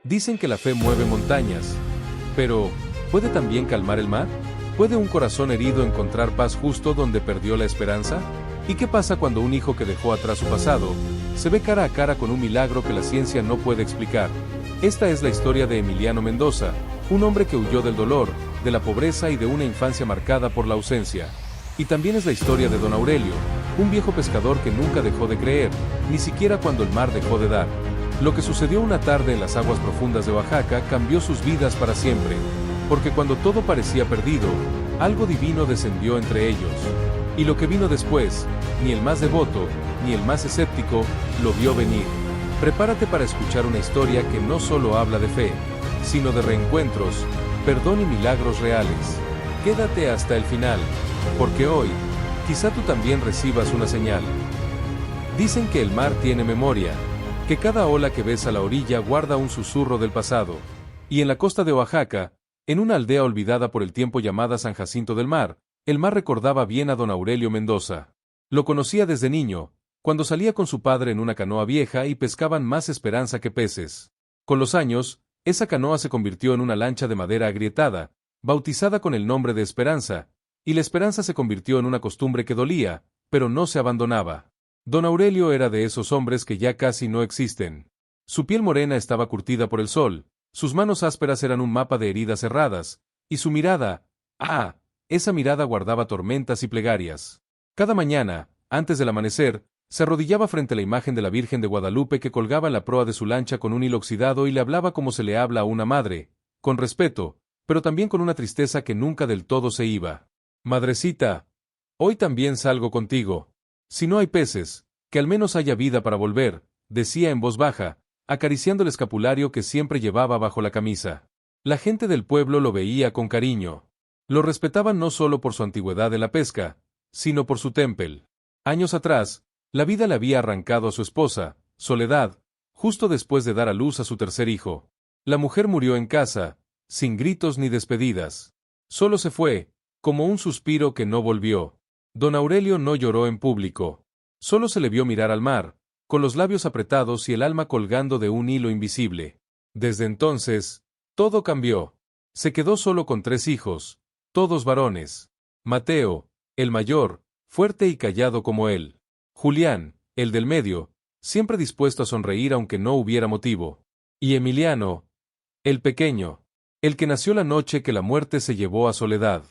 Dicen que la fe mueve montañas, pero ¿puede también calmar el mar? ¿Puede un corazón herido encontrar paz justo donde perdió la esperanza? ¿Y qué pasa cuando un hijo que dejó atrás su pasado se ve cara a cara con un milagro que la ciencia no puede explicar? Esta es la historia de Emiliano Mendoza, un hombre que huyó del dolor, de la pobreza y de una infancia marcada por la ausencia. Y también es la historia de Don Aurelio, un viejo pescador que nunca dejó de creer, ni siquiera cuando el mar dejó de dar. Lo que sucedió una tarde en las aguas profundas de Oaxaca cambió sus vidas para siempre, porque cuando todo parecía perdido, algo divino descendió entre ellos. Y lo que vino después, ni el más devoto, ni el más escéptico, lo vio venir. Prepárate para escuchar una historia que no solo habla de fe, sino de reencuentros, perdón y milagros reales. Quédate hasta el final, porque hoy, quizá tú también recibas una señal. Dicen que el mar tiene memoria, que cada ola que ves a la orilla guarda un susurro del pasado. Y en la costa de Oaxaca, en una aldea olvidada por el tiempo llamada San Jacinto del Mar, el mar recordaba bien a don Aurelio Mendoza. Lo conocía desde niño, cuando salía con su padre en una canoa vieja y pescaban más esperanza que peces. Con los años, esa canoa se convirtió en una lancha de madera agrietada, bautizada con el nombre de Esperanza, y la esperanza se convirtió en una costumbre que dolía, pero no se abandonaba. Don Aurelio era de esos hombres que ya casi no existen. Su piel morena estaba curtida por el sol, sus manos ásperas eran un mapa de heridas cerradas, y su mirada, esa mirada guardaba tormentas y plegarias. Cada mañana, antes del amanecer, se arrodillaba frente a la imagen de la Virgen de Guadalupe que colgaba en la proa de su lancha con un hilo oxidado y le hablaba como se le habla a una madre, con respeto, pero también con una tristeza que nunca del todo se iba. Madrecita, hoy también salgo contigo. Si no hay peces, que al menos haya vida para volver, decía en voz baja, acariciando el escapulario que siempre llevaba bajo la camisa. La gente del pueblo lo veía con cariño. Lo respetaban no solo por su antigüedad en la pesca, sino por su temple. Años atrás, la vida le había arrancado a su esposa, Soledad, justo después de dar a luz a su tercer hijo. La mujer murió en casa, sin gritos ni despedidas. Solo se fue, como un suspiro que no volvió. Don Aurelio no lloró en público. Solo se le vio mirar al mar, con los labios apretados y el alma colgando de un hilo invisible. Desde entonces, todo cambió. Se quedó solo con 3 hijos, todos varones. Mateo, el mayor, fuerte y callado como él. Julián, el del medio, siempre dispuesto a sonreír aunque no hubiera motivo. Y Emiliano, el pequeño, el que nació la noche que la muerte se llevó a Soledad.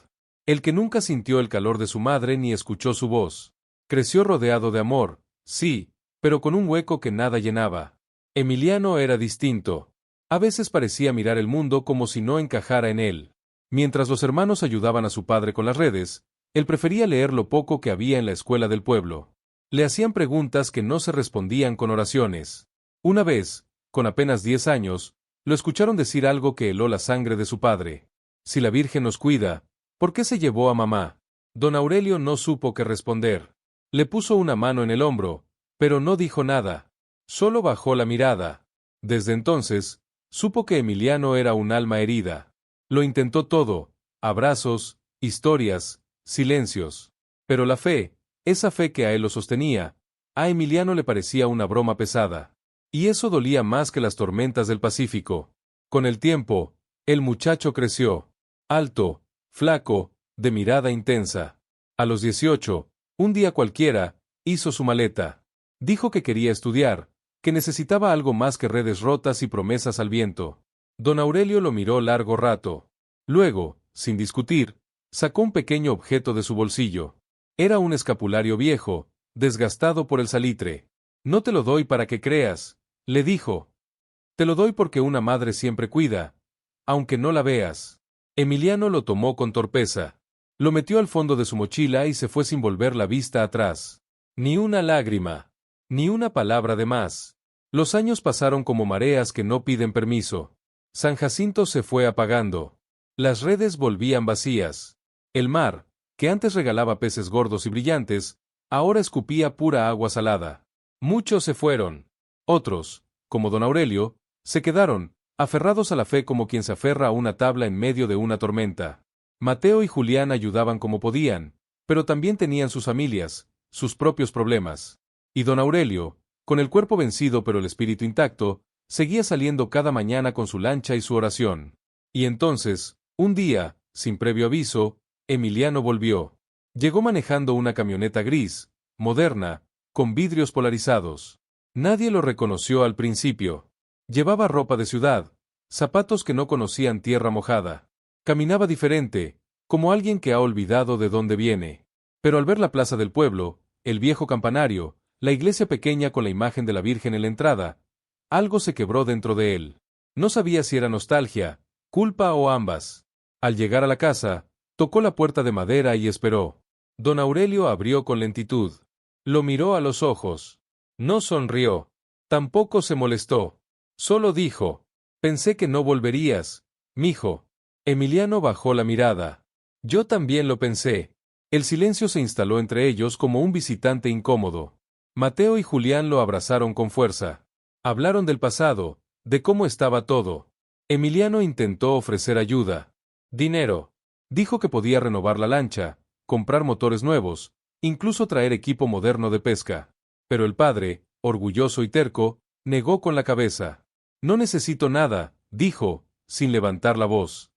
El que nunca sintió el calor de su madre ni escuchó su voz. Creció rodeado de amor, sí, pero con un hueco que nada llenaba. Emiliano era distinto. A veces parecía mirar el mundo como si no encajara en él. Mientras los hermanos ayudaban a su padre con las redes, él prefería leer lo poco que había en la escuela del pueblo. Le hacían preguntas que no se respondían con oraciones. Una vez, con apenas 10 años, lo escucharon decir algo que heló la sangre de su padre. Si la Virgen nos cuida, ¿por qué se llevó a mamá? Don Aurelio no supo qué responder. Le puso una mano en el hombro, pero no dijo nada. Solo bajó la mirada. Desde entonces, supo que Emiliano era un alma herida. Lo intentó todo, abrazos, historias, silencios. Pero la fe, esa fe que a él lo sostenía, a Emiliano le parecía una broma pesada. Y eso dolía más que las tormentas del Pacífico. Con el tiempo, el muchacho creció. Alto, flaco, de mirada intensa. A los 18, un día cualquiera, hizo su maleta. Dijo que quería estudiar, que necesitaba algo más que redes rotas y promesas al viento. Don Aurelio lo miró largo rato. Luego, sin discutir, sacó un pequeño objeto de su bolsillo. Era un escapulario viejo, desgastado por el salitre. No te lo doy para que creas, le dijo. Te lo doy porque una madre siempre cuida, aunque no la veas. Emiliano lo tomó con torpeza. Lo metió al fondo de su mochila y se fue sin volver la vista atrás. Ni una lágrima, ni una palabra de más. Los años pasaron como mareas que no piden permiso. San Jacinto se fue apagando. Las redes volvían vacías. El mar, que antes regalaba peces gordos y brillantes, ahora escupía pura agua salada. Muchos se fueron. Otros, como don Aurelio, se quedaron, aferrados a la fe como quien se aferra a una tabla en medio de una tormenta. Mateo y Julián ayudaban como podían, pero también tenían sus familias, sus propios problemas. Y don Aurelio, con el cuerpo vencido pero el espíritu intacto, Seguía saliendo cada mañana con su lancha y su oración. Y entonces, un día, sin previo aviso, Emiliano volvió. Llegó manejando una camioneta gris, moderna, con vidrios polarizados. Nadie lo reconoció al principio. Llevaba ropa de ciudad, zapatos que no conocían tierra mojada. Caminaba diferente, como alguien que ha olvidado de dónde viene. Pero al ver la plaza del pueblo, el viejo campanario, la iglesia pequeña con la imagen de la Virgen en la entrada, algo se quebró dentro de él. No sabía si era nostalgia, culpa o ambas. Al llegar a la casa, tocó la puerta de madera y esperó. Don Aurelio abrió con lentitud. Lo miró a los ojos. No sonrió. Tampoco se molestó. Solo dijo: «Pensé que no volverías, mijo». Emiliano bajó la mirada. «Yo también lo pensé». El silencio se instaló entre ellos como un visitante incómodo. Mateo y Julián lo abrazaron con fuerza. Hablaron del pasado, de cómo estaba todo. Emiliano intentó ofrecer ayuda. Dinero. Dijo que podía renovar la lancha, comprar motores nuevos, incluso traer equipo moderno de pesca. Pero el padre, orgulloso y terco, negó con la cabeza. «No necesito nada», dijo, sin levantar la voz.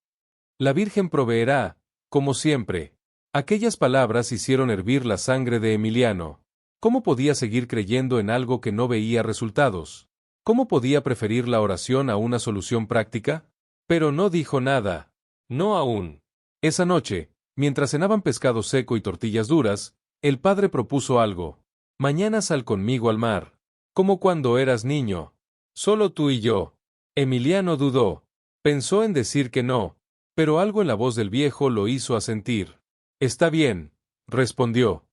«La Virgen proveerá, como siempre». Aquellas palabras hicieron hervir la sangre de Emiliano. ¿Cómo podía seguir creyendo en algo que no veía resultados? ¿Cómo podía preferir la oración a una solución práctica? Pero no dijo nada. No aún. Esa noche, mientras cenaban pescado seco y tortillas duras, el padre propuso algo. «Mañana sal conmigo al mar. Como cuando eras niño. Solo tú y yo». Emiliano dudó. Pensó en decir que no, pero algo en la voz del viejo lo hizo asentir. «Está bien», respondió.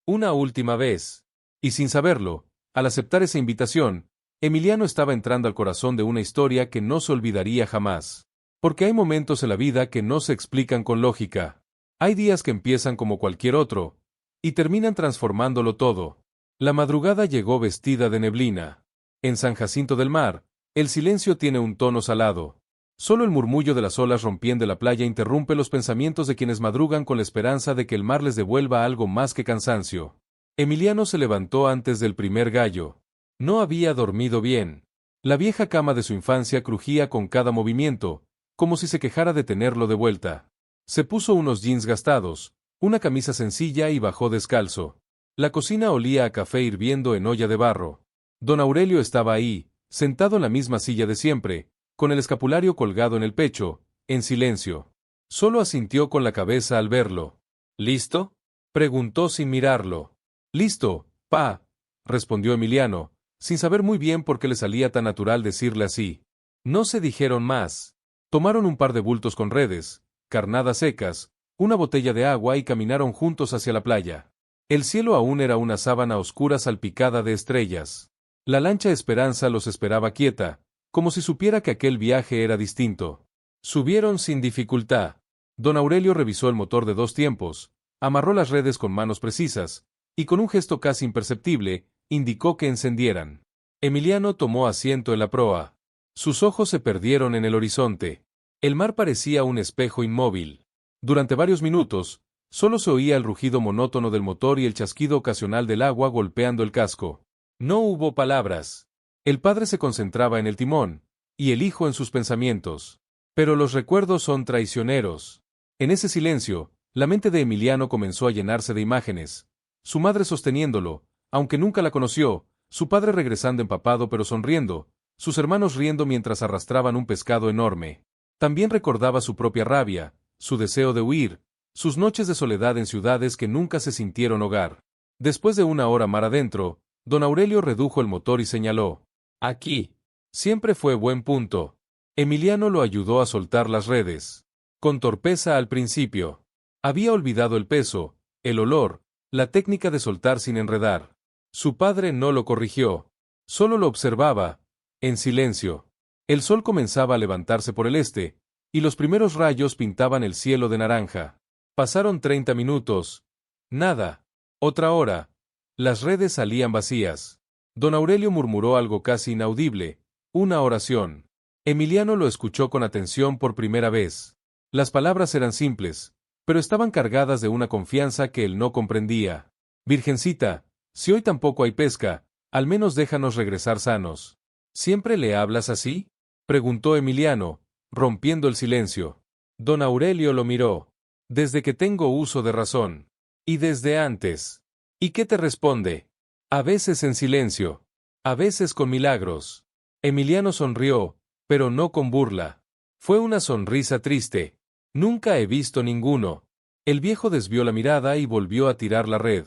Una última vez. Y sin saberlo, al aceptar esa invitación, Emiliano estaba entrando al corazón de una historia que no se olvidaría jamás. Porque hay momentos en la vida que no se explican con lógica. Hay días que empiezan como cualquier otro, y terminan transformándolo todo. La madrugada llegó vestida de neblina. En San Jacinto del Mar, el silencio tiene un tono salado. Solo el murmullo de las olas rompiendo la playa interrumpe los pensamientos de quienes madrugan con la esperanza de que el mar les devuelva algo más que cansancio. Emiliano se levantó antes del primer gallo. No había dormido bien. La vieja cama de su infancia crujía con cada movimiento, como si se quejara de tenerlo de vuelta. Se puso unos jeans gastados, una camisa sencilla y bajó descalzo. La cocina olía a café hirviendo en olla de barro. Don Aurelio estaba ahí, sentado en la misma silla de siempre, con el escapulario colgado en el pecho, en silencio. Solo asintió con la cabeza al verlo. «¿Listo?», preguntó sin mirarlo. «Listo, pa», respondió Emiliano, sin saber muy bien por qué le salía tan natural decirle así. No se dijeron más. Tomaron un par de bultos con redes, carnadas secas, una botella de agua y caminaron juntos hacia la playa. El cielo aún era una sábana oscura salpicada de estrellas. La lancha Esperanza los esperaba quieta, como si supiera que aquel viaje era distinto. Subieron sin dificultad. Don Aurelio revisó el motor de 2 tiempos, amarró las redes con manos precisas, y con un gesto casi imperceptible, indicó que encendieran. Emiliano tomó asiento en la proa. Sus ojos se perdieron en el horizonte. El mar parecía un espejo inmóvil. Durante varios minutos, solo se oía el rugido monótono del motor y el chasquido ocasional del agua golpeando el casco. No hubo palabras. El padre se concentraba en el timón, y el hijo en sus pensamientos. Pero los recuerdos son traicioneros. En ese silencio, la mente de Emiliano comenzó a llenarse de imágenes. Su madre sosteniéndolo, aunque nunca la conoció, su padre regresando empapado pero sonriendo, sus hermanos riendo mientras arrastraban un pescado enorme. También recordaba su propia rabia, su deseo de huir, sus noches de soledad en ciudades que nunca se sintieron hogar. Después de 1 hora mar adentro, don Aurelio redujo el motor y señaló: «Aquí». Siempre fue buen punto. Emiliano lo ayudó a soltar las redes. Con torpeza al principio. Había olvidado el peso, el olor, la técnica de soltar sin enredar. Su padre no lo corrigió. Solo lo observaba, en silencio. El sol comenzaba a levantarse por el este, y los primeros rayos pintaban el cielo de naranja. Pasaron 30 minutos. Nada. Otra hora. Las redes salían vacías. Don Aurelio murmuró algo casi inaudible, una oración. Emiliano lo escuchó con atención por primera vez. Las palabras eran simples, pero estaban cargadas de una confianza que él no comprendía. «Virgencita, si hoy tampoco hay pesca, al menos déjanos regresar sanos». ¿Siempre le hablas así?, preguntó Emiliano, rompiendo el silencio. Don Aurelio lo miró. Desde que tengo uso de razón. Y desde antes. ¿Y qué te responde? A veces en silencio. A veces con milagros. Emiliano sonrió, pero no con burla. Fue una sonrisa triste. Nunca he visto ninguno. El viejo desvió la mirada y volvió a tirar la red.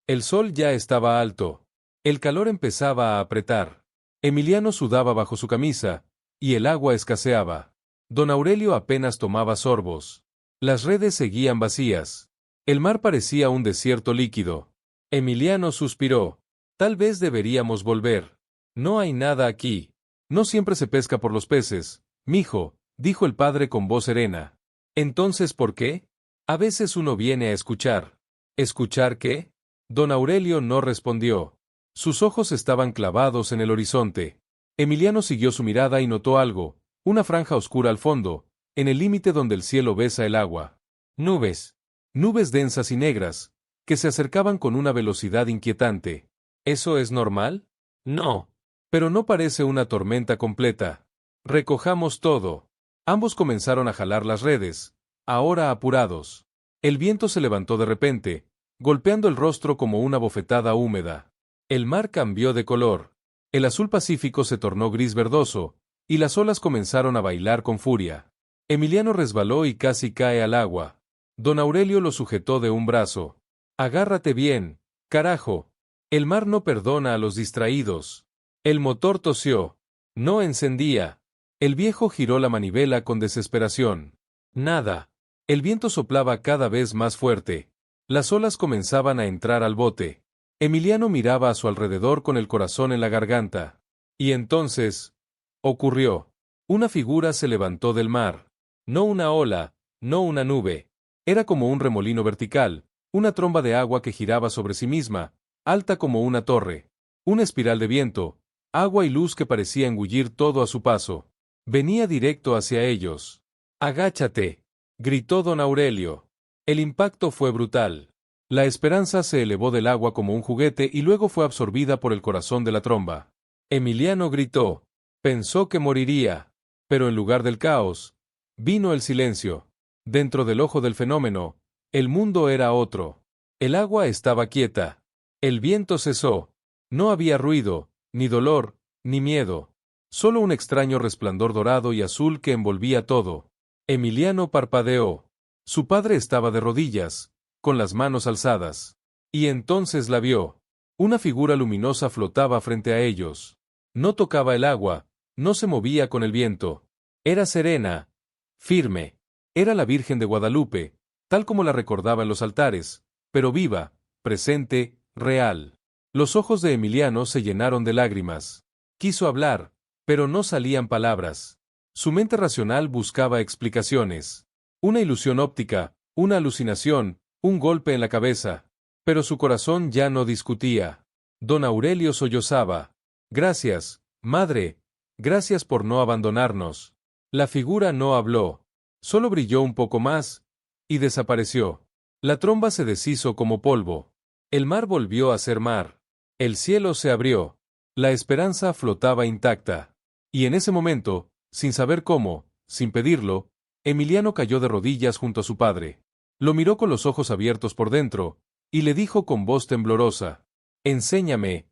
El sol ya estaba alto. El calor empezaba a apretar. Emiliano sudaba bajo su camisa, y el agua escaseaba. Don Aurelio apenas tomaba sorbos. Las redes seguían vacías. El mar parecía un desierto líquido. Emiliano suspiró. Tal vez deberíamos volver. No hay nada aquí. No siempre se pesca por los peces, mijo, dijo el padre con voz serena. ¿Entonces por qué? A veces uno viene a escuchar. ¿Escuchar qué? Don Aurelio no respondió. Sus ojos estaban clavados en el horizonte. Emiliano siguió su mirada y notó algo, una franja oscura al fondo, en el límite donde el cielo besa el agua. Nubes. Nubes densas y negras, que se acercaban con una velocidad inquietante. ¿Eso es normal? No. Pero no parece una tormenta completa. Recojamos todo. Ambos comenzaron a jalar las redes, ahora apurados. El viento se levantó de repente, golpeando el rostro como una bofetada húmeda. El mar cambió de color. El azul pacífico se tornó gris verdoso, y las olas comenzaron a bailar con furia. Emiliano resbaló y casi cae al agua. Don Aurelio lo sujetó de un brazo. Agárrate bien, carajo. El mar no perdona a los distraídos. El motor tosió. No encendía. El viejo giró la manivela con desesperación. Nada. El viento soplaba cada vez más fuerte. Las olas comenzaban a entrar al bote. Emiliano miraba a su alrededor con el corazón en la garganta. Y entonces, ocurrió. Una figura se levantó del mar. No una ola, no una nube. Era como un remolino vertical, una tromba de agua que giraba sobre sí misma, alta como una torre. Una espiral de viento, agua y luz que parecía engullir todo a su paso. Venía directo hacia ellos. «Agáchate», gritó don Aurelio. El impacto fue brutal. La esperanza se elevó del agua como un juguete y luego fue absorbida por el corazón de la tromba. Emiliano gritó. Pensó que moriría. Pero en lugar del caos, vino el silencio. Dentro del ojo del fenómeno, el mundo era otro. El agua estaba quieta. El viento cesó. No había ruido, ni dolor, ni miedo. Solo un extraño resplandor dorado y azul que envolvía todo. Emiliano parpadeó. Su padre estaba de rodillas, con las manos alzadas. Y entonces la vio. Una figura luminosa flotaba frente a ellos. No tocaba el agua, no se movía con el viento. Era serena, firme. Era la Virgen de Guadalupe, tal como la recordaba en los altares, pero viva, presente, real. Los ojos de Emiliano se llenaron de lágrimas. Quiso hablar, pero no salían palabras. Su mente racional buscaba explicaciones. Una ilusión óptica, una alucinación, un golpe en la cabeza. Pero su corazón ya no discutía. Don Aurelio sollozaba. Gracias, madre. Gracias por no abandonarnos. La figura no habló. Solo brilló un poco más, y desapareció. La tromba se deshizo como polvo. El mar volvió a ser mar. El cielo se abrió. La esperanza flotaba intacta. Y en ese momento, sin saber cómo, sin pedirlo, Emiliano cayó de rodillas junto a su padre. Lo miró con los ojos abiertos por dentro, y le dijo con voz temblorosa: Enséñame,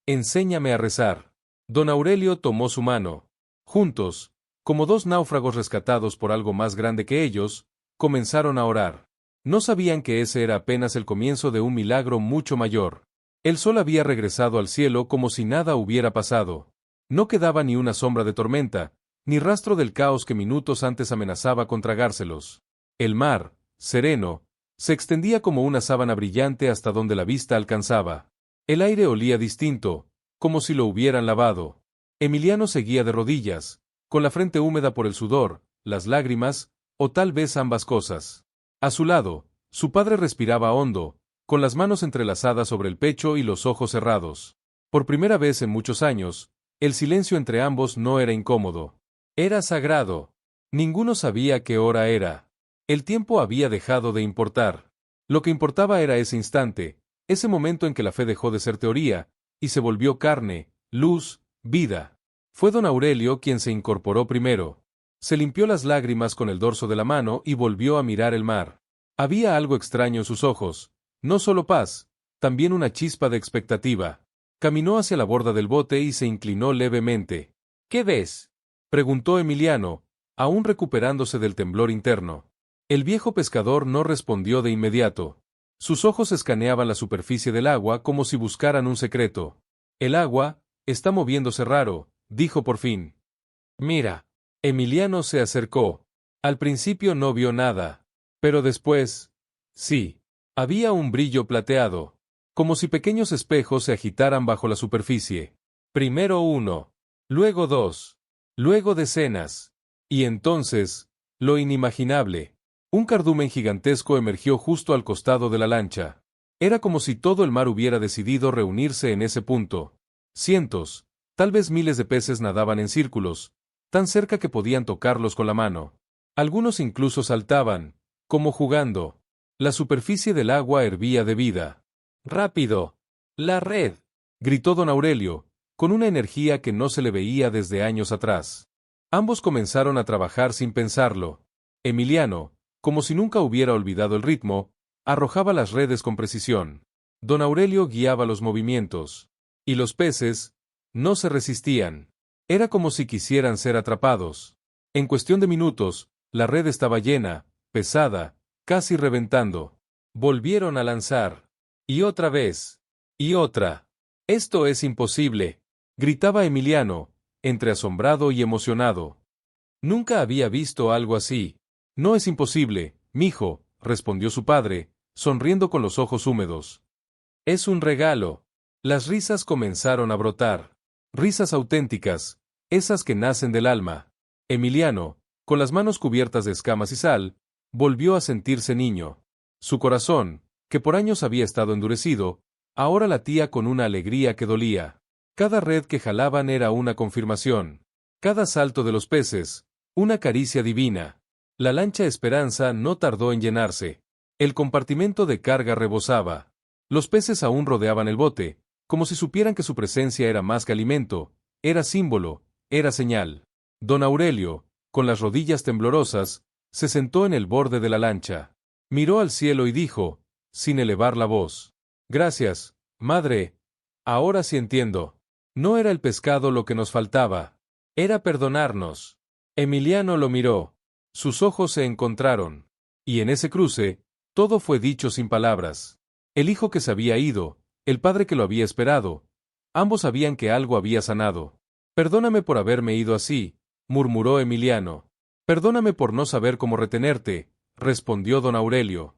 enséñame a rezar. Don Aurelio tomó su mano. Juntos, como dos náufragos rescatados por algo más grande que ellos, comenzaron a orar. No sabían que ese era apenas el comienzo de un milagro mucho mayor. El sol había regresado al cielo como si nada hubiera pasado. No quedaba ni una sombra de tormenta, ni rastro del caos que minutos antes amenazaba con tragárselos. El mar, sereno, se extendía como una sábana brillante hasta donde la vista alcanzaba. El aire olía distinto, como si lo hubieran lavado. Emiliano seguía de rodillas, con la frente húmeda por el sudor, las lágrimas, o tal vez ambas cosas. A su lado, su padre respiraba hondo, con las manos entrelazadas sobre el pecho y los ojos cerrados. Por primera vez en muchos años, el silencio entre ambos no era incómodo. Era sagrado. Ninguno sabía qué hora era. El tiempo había dejado de importar. Lo que importaba era ese instante, ese momento en que la fe dejó de ser teoría, y se volvió carne, luz, vida. Fue don Aurelio quien se incorporó primero. Se limpió las lágrimas con el dorso de la mano y volvió a mirar el mar. Había algo extraño en sus ojos, no solo paz, también una chispa de expectativa. Caminó hacia la borda del bote y se inclinó levemente. ¿Qué ves?, preguntó Emiliano, aún recuperándose del temblor interno. El viejo pescador no respondió de inmediato. Sus ojos escaneaban la superficie del agua como si buscaran un secreto. El agua está moviéndose raro, dijo por fin. Mira. Emiliano se acercó. Al principio no vio nada. Pero después, sí. Había un brillo plateado. Como si pequeños espejos se agitaran bajo la superficie. Primero uno. Luego dos. Luego decenas. Y entonces, lo inimaginable. Un cardumen gigantesco emergió justo al costado de la lancha. Era como si todo el mar hubiera decidido reunirse en ese punto. Cientos, tal vez miles de peces nadaban en círculos, tan cerca que podían tocarlos con la mano. Algunos incluso saltaban, como jugando. La superficie del agua hervía de vida. ¡Rápido! ¡La red!, gritó don Aurelio, con una energía que no se le veía desde años atrás. Ambos comenzaron a trabajar sin pensarlo. Emiliano, como si nunca hubiera olvidado el ritmo, arrojaba las redes con precisión. Don Aurelio guiaba los movimientos. Y los peces no se resistían. Era como si quisieran ser atrapados. En cuestión de minutos, la red estaba llena, pesada, casi reventando. Volvieron a lanzar. Y otra vez. Y otra. «Esto es imposible», gritaba Emiliano, entre asombrado y emocionado. Nunca había visto algo así. «No es imposible, mijo», respondió su padre, sonriendo con los ojos húmedos. «Es un regalo». Las risas comenzaron a brotar. Risas auténticas, esas que nacen del alma. Emiliano, con las manos cubiertas de escamas y sal, volvió a sentirse niño. Su corazón, que por años había estado endurecido, ahora latía con una alegría que dolía. Cada red que jalaban era una confirmación. Cada salto de los peces, una caricia divina. La lancha Esperanza no tardó en llenarse. El compartimento de carga rebosaba. Los peces aún rodeaban el bote, como si supieran que su presencia era más que alimento, era símbolo, era señal. Don Aurelio, con las rodillas temblorosas, se sentó en el borde de la lancha. Miró al cielo y dijo, sin elevar la voz: «Gracias, madre. Ahora sí entiendo. No era el pescado lo que nos faltaba. Era perdonarnos». Emiliano lo miró. Sus ojos se encontraron. Y en ese cruce, todo fue dicho sin palabras. El hijo que se había ido, el padre que lo había esperado. Ambos sabían que algo había sanado. «Perdóname por haberme ido así», murmuró Emiliano. «Perdóname por no saber cómo retenerte», respondió don Aurelio.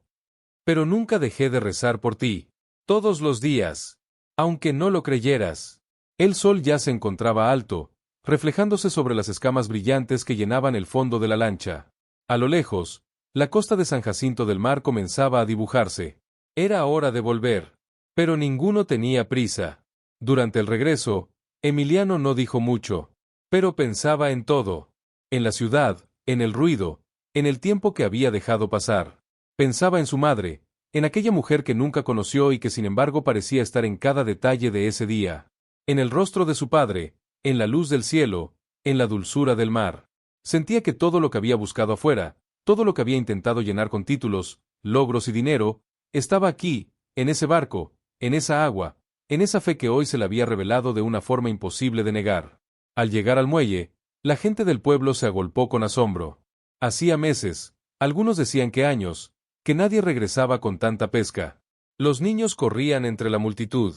«Pero nunca dejé de rezar por ti. Todos los días. Aunque no lo creyeras». El sol ya se encontraba alto, reflejándose sobre las escamas brillantes que llenaban el fondo de la lancha. A lo lejos, la costa de San Jacinto del Mar comenzaba a dibujarse. Era hora de volver. Pero ninguno tenía prisa. Durante el regreso, Emiliano no dijo mucho, pero pensaba en todo. En la ciudad, en el ruido, en el tiempo que había dejado pasar. Pensaba en su madre, en aquella mujer que nunca conoció y que sin embargo parecía estar en cada detalle de ese día. En el rostro de su padre, en la luz del cielo, en la dulzura del mar. Sentía que todo lo que había buscado afuera, todo lo que había intentado llenar con títulos, logros y dinero, estaba aquí, en ese barco, en esa agua, en esa fe que hoy se le había revelado de una forma imposible de negar. Al llegar al muelle, la gente del pueblo se agolpó con asombro. Hacía meses, algunos decían que años, que nadie regresaba con tanta pesca. Los niños corrían entre la multitud.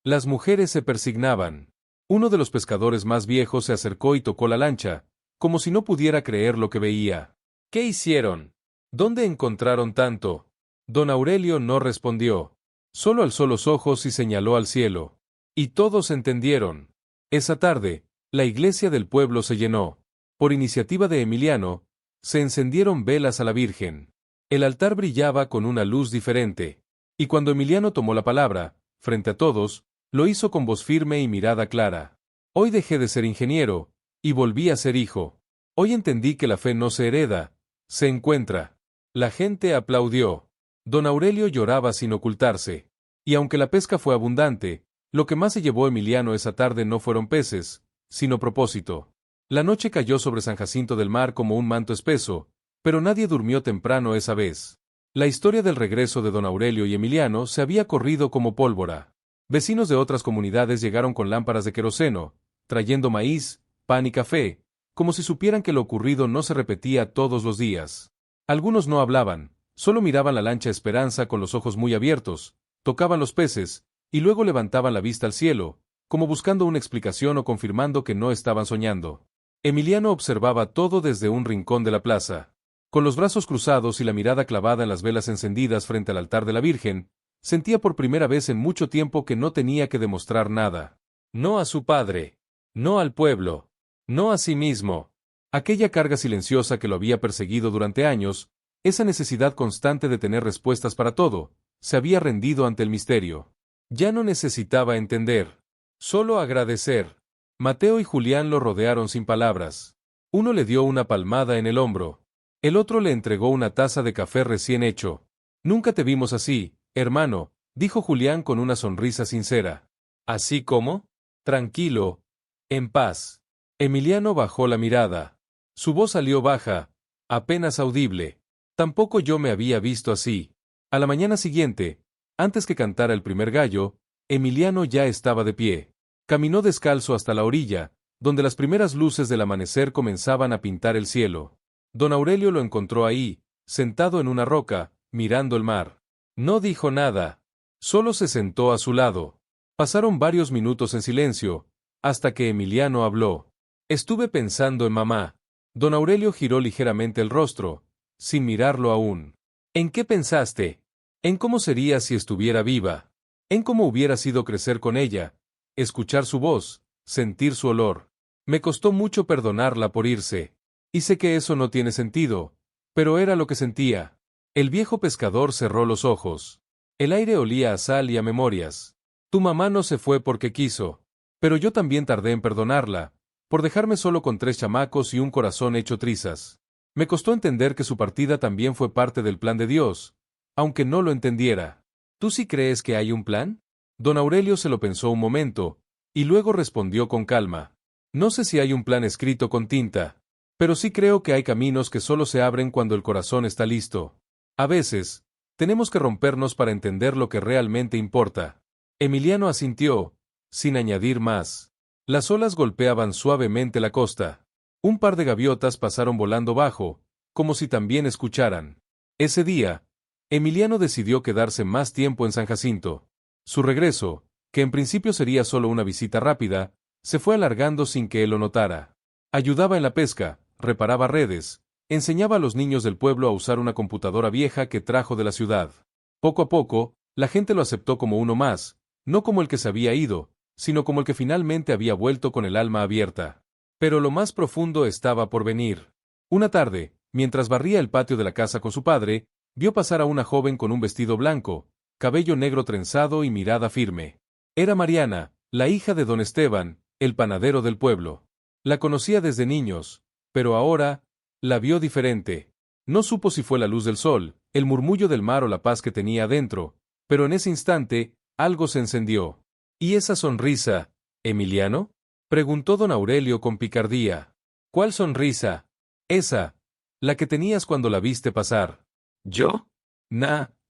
Las mujeres se persignaban. Uno de los pescadores más viejos se acercó y tocó la lancha, como si no pudiera creer lo que veía. «¿Qué hicieron? ¿Dónde encontraron tanto?» Don Aurelio no respondió. Solo alzó los ojos y señaló al cielo. Y todos entendieron. Esa tarde, la iglesia del pueblo se llenó. Por iniciativa de Emiliano, se encendieron velas a la Virgen. El altar brillaba con una luz diferente. Y cuando Emiliano tomó la palabra, frente a todos, lo hizo con voz firme y mirada clara. «Hoy dejé de ser ingeniero, y volví a ser hijo. Hoy entendí que la fe no se hereda, se encuentra». La gente aplaudió. Don Aurelio lloraba sin ocultarse. Y aunque la pesca fue abundante, lo que más se llevó Emiliano esa tarde no fueron peces, sino propósito. La noche cayó sobre San Jacinto del Mar como un manto espeso, pero nadie durmió temprano esa vez. La historia del regreso de don Aurelio y Emiliano se había corrido como pólvora. Vecinos de otras comunidades llegaron con lámparas de queroseno, trayendo maíz, pan y café, como si supieran que lo ocurrido no se repetía todos los días. Algunos no hablaban, solo miraban la lancha Esperanza con los ojos muy abiertos, tocaban los peces, y luego levantaban la vista al cielo, como buscando una explicación o confirmando que no estaban soñando. Emiliano observaba todo desde un rincón de la plaza. Con los brazos cruzados y la mirada clavada en las velas encendidas frente al altar de la Virgen, sentía por primera vez en mucho tiempo que no tenía que demostrar nada. No a su padre, no al pueblo, no a sí mismo. Aquella carga silenciosa que lo había perseguido durante años, esa necesidad constante de tener respuestas para todo, se había rendido ante el misterio. Ya no necesitaba entender, solo agradecer. Mateo y Julián lo rodearon sin palabras. Uno le dio una palmada en el hombro. El otro le entregó una taza de café recién hecho. Nunca te vimos así, hermano, dijo Julián con una sonrisa sincera. ¿Así como? Tranquilo, en paz. Emiliano bajó la mirada. Su voz salió baja, apenas audible. Tampoco yo me había visto así. A la mañana siguiente, antes que cantara el primer gallo, Emiliano ya estaba de pie. Caminó descalzo hasta la orilla, donde las primeras luces del amanecer comenzaban a pintar el cielo. Don Aurelio lo encontró ahí, sentado en una roca, mirando el mar. No dijo nada, solo se sentó a su lado. Pasaron varios minutos en silencio, hasta que Emiliano habló. Estuve pensando en mamá. Don Aurelio giró ligeramente el rostro, sin mirarlo aún. ¿En qué pensaste? En cómo sería si estuviera viva. En cómo hubiera sido crecer con ella, escuchar su voz, sentir su olor. Me costó mucho perdonarla por irse. Y sé que eso no tiene sentido, pero era lo que sentía. El viejo pescador cerró los ojos. El aire olía a sal y a memorias. Tu mamá no se fue porque quiso. Pero yo también tardé en perdonarla, por dejarme solo con 3 chamacos y un corazón hecho trizas. Me costó entender que su partida también fue parte del plan de Dios, aunque no lo entendiera. ¿Tú sí crees que hay un plan? Don Aurelio se lo pensó un momento, y luego respondió con calma. No sé si hay un plan escrito con tinta. Pero sí creo que hay caminos que solo se abren cuando el corazón está listo. A veces, tenemos que rompernos para entender lo que realmente importa. Emiliano asintió, sin añadir más. Las olas golpeaban suavemente la costa. Un par de gaviotas pasaron volando bajo, como si también escucharan. Ese día, Emiliano decidió quedarse más tiempo en San Jacinto. Su regreso, que en principio sería solo una visita rápida, se fue alargando sin que él lo notara. Ayudaba en la pesca, reparaba redes, enseñaba a los niños del pueblo a usar una computadora vieja que trajo de la ciudad. Poco a poco, la gente lo aceptó como uno más, no como el que se había ido, sino como el que finalmente había vuelto con el alma abierta. Pero lo más profundo estaba por venir. Una tarde, mientras barría el patio de la casa con su padre, vio pasar a una joven con un vestido blanco, cabello negro trenzado y mirada firme. Era Mariana, la hija de don Esteban, el panadero del pueblo. La conocía desde niños, pero ahora, la vio diferente. No supo si fue la luz del sol, el murmullo del mar o la paz que tenía adentro, pero en ese instante, algo se encendió. ¿Y esa sonrisa, Emiliano? Preguntó don Aurelio con picardía. ¿Cuál sonrisa? Esa, la que tenías cuando la viste pasar. ¿Yo?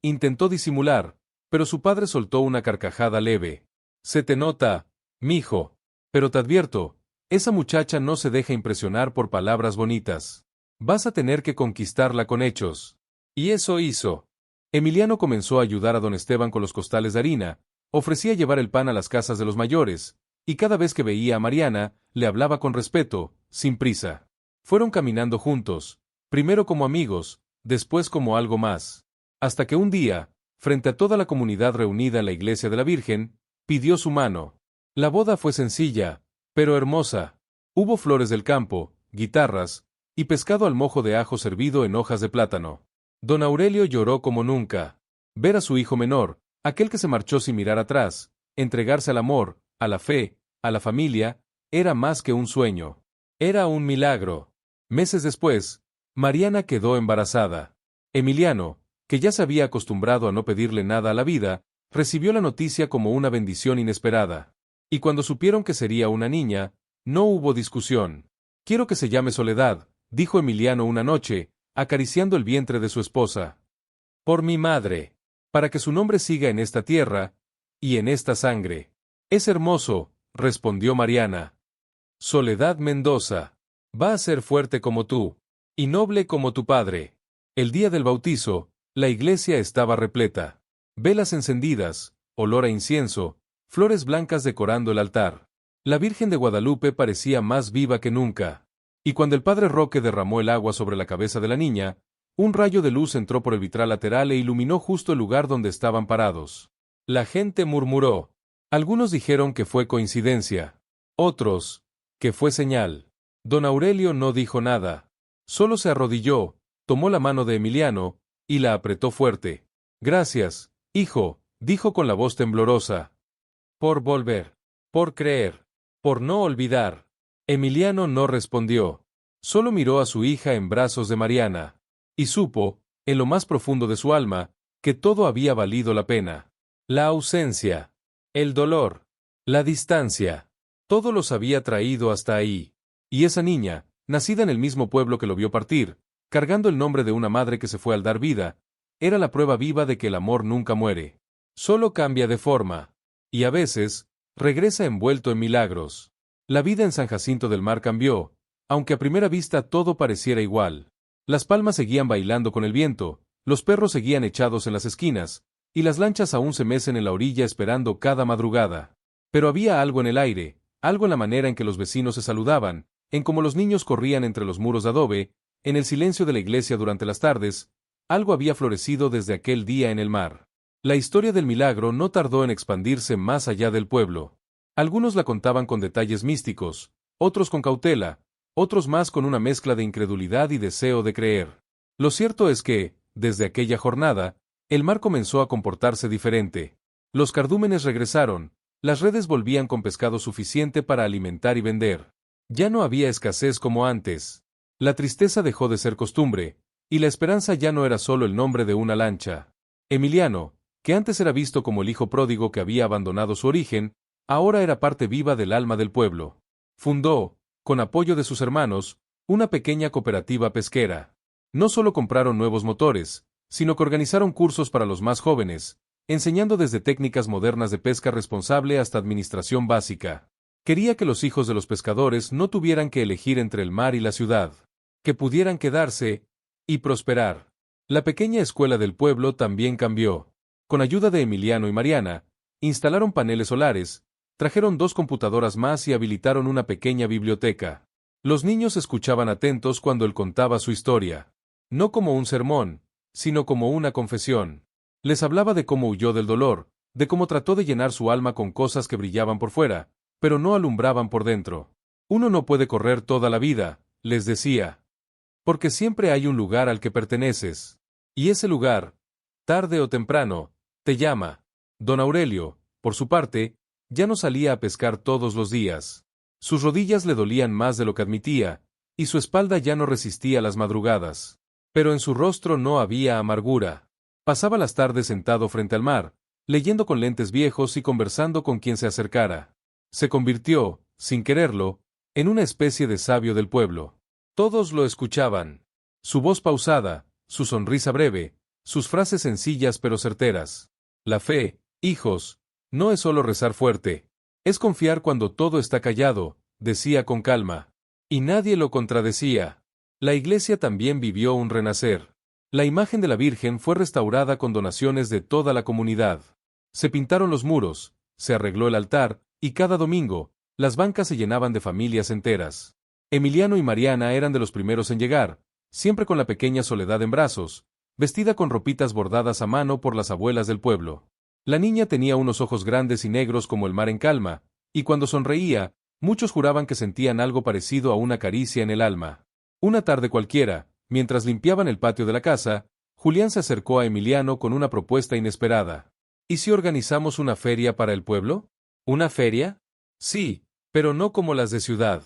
Intentó disimular, pero su padre soltó una carcajada leve. Se te nota, mijo. Pero te advierto, esa muchacha no se deja impresionar por palabras bonitas. Vas a tener que conquistarla con hechos. Y eso hizo. Emiliano comenzó a ayudar a don Esteban con los costales de harina, ofrecía llevar el pan a las casas de los mayores, y cada vez que veía a Mariana, le hablaba con respeto, sin prisa. Fueron caminando juntos, primero como amigos, después como algo más. Hasta que un día, frente a toda la comunidad reunida en la iglesia de la Virgen, pidió su mano. La boda fue sencilla, pero hermosa. Hubo flores del campo, guitarras, y pescado al mojo de ajo servido en hojas de plátano. Don Aurelio lloró como nunca. Ver a su hijo menor, aquel que se marchó sin mirar atrás, entregarse al amor, a la fe, a la familia, era más que un sueño. Era un milagro. Meses después, Mariana quedó embarazada. Emiliano, que ya se había acostumbrado a no pedirle nada a la vida, recibió la noticia como una bendición inesperada. Y cuando supieron que sería una niña, No hubo discusión. Quiero que se llame Soledad, dijo Emiliano una noche, acariciando el vientre de su esposa. Por mi madre. Para que su nombre siga en esta tierra, y en esta sangre. Es hermoso, respondió Mariana. Soledad Mendoza. Va a ser fuerte como tú, y noble como tu padre. El día del bautizo, la iglesia estaba repleta. Velas encendidas, olor a incienso, flores blancas decorando el altar. La Virgen de Guadalupe parecía más viva que nunca. Y cuando el padre Roque derramó el agua sobre la cabeza de la niña, un rayo de luz entró por el vitral lateral e iluminó justo el lugar donde estaban parados. La gente murmuró. Algunos dijeron que fue coincidencia. Otros, que fue señal. Don Aurelio no dijo nada. Solo se arrodilló, tomó la mano de Emiliano, y la apretó fuerte. Gracias, hijo, dijo con la voz temblorosa. Por volver. Por creer. Por no olvidar. Emiliano no respondió. Solo miró a su hija en brazos de Mariana. Y supo, en lo más profundo de su alma, que todo había valido la pena. La ausencia, el dolor, la distancia, todo los había traído hasta ahí. Y esa niña, nacida en el mismo pueblo que lo vio partir, cargando el nombre de una madre que se fue al dar vida, era la prueba viva de que el amor nunca muere. Solo cambia de forma. Y a veces, regresa envuelto en milagros. La vida en San Jacinto del Mar cambió, aunque a primera vista todo pareciera igual. Las palmas seguían bailando con el viento, los perros seguían echados en las esquinas, y las lanchas aún se mecen en la orilla esperando cada madrugada. Pero había algo en el aire, algo en la manera en que los vecinos se saludaban, en cómo los niños corrían entre los muros de adobe, en el silencio de la iglesia durante las tardes, algo había florecido desde aquel día en el mar. La historia del milagro no tardó en expandirse más allá del pueblo. Algunos la contaban con detalles místicos, otros con cautela, otros más con una mezcla de incredulidad y deseo de creer. Lo cierto es que, desde aquella jornada, el mar comenzó a comportarse diferente. Los cardúmenes regresaron, las redes volvían con pescado suficiente para alimentar y vender. Ya no había escasez como antes. La tristeza dejó de ser costumbre, y la esperanza ya no era solo el nombre de una lancha. Emiliano, que antes era visto como el hijo pródigo que había abandonado su origen, ahora era parte viva del alma del pueblo. Fundó, con apoyo de sus hermanos, una pequeña cooperativa pesquera. No solo compraron nuevos motores, sino que organizaron cursos para los más jóvenes, enseñando desde técnicas modernas de pesca responsable hasta administración básica. Quería que los hijos de los pescadores no tuvieran que elegir entre el mar y la ciudad, que pudieran quedarse y prosperar. La pequeña escuela del pueblo también cambió. Con ayuda de Emiliano y Mariana, instalaron paneles solares, trajeron 2 computadoras más y habilitaron una pequeña biblioteca. Los niños escuchaban atentos cuando él contaba su historia. No como un sermón, sino como una confesión. Les hablaba de cómo huyó del dolor, de cómo trató de llenar su alma con cosas que brillaban por fuera, pero no alumbraban por dentro. Uno no puede correr toda la vida, les decía. Porque siempre hay un lugar al que perteneces. Y ese lugar, tarde o temprano, te llama. Don Aurelio, por su parte, ya no salía a pescar todos los días. Sus rodillas le dolían más de lo que admitía, y su espalda ya no resistía las madrugadas. Pero en su rostro no había amargura. Pasaba las tardes sentado frente al mar, leyendo con lentes viejos y conversando con quien se acercara. Se convirtió, sin quererlo, en una especie de sabio del pueblo. Todos lo escuchaban. Su voz pausada, su sonrisa breve, sus frases sencillas pero certeras. La fe, hijos, no es solo rezar fuerte. Es confiar cuando todo está callado, decía con calma. Y nadie lo contradecía. La iglesia también vivió un renacer. La imagen de la Virgen fue restaurada con donaciones de toda la comunidad. Se pintaron los muros, se arregló el altar, y cada domingo, las bancas se llenaban de familias enteras. Emiliano y Mariana eran de los primeros en llegar, siempre con la pequeña Soledad en brazos, vestida con ropitas bordadas a mano por las abuelas del pueblo. La niña tenía unos ojos grandes y negros como el mar en calma, y cuando sonreía, muchos juraban que sentían algo parecido a una caricia en el alma. Una tarde cualquiera, mientras limpiaban el patio de la casa, Julián se acercó a Emiliano con una propuesta inesperada. ¿Y si organizamos una feria para el pueblo? ¿Una feria? Sí, pero no como las de ciudad.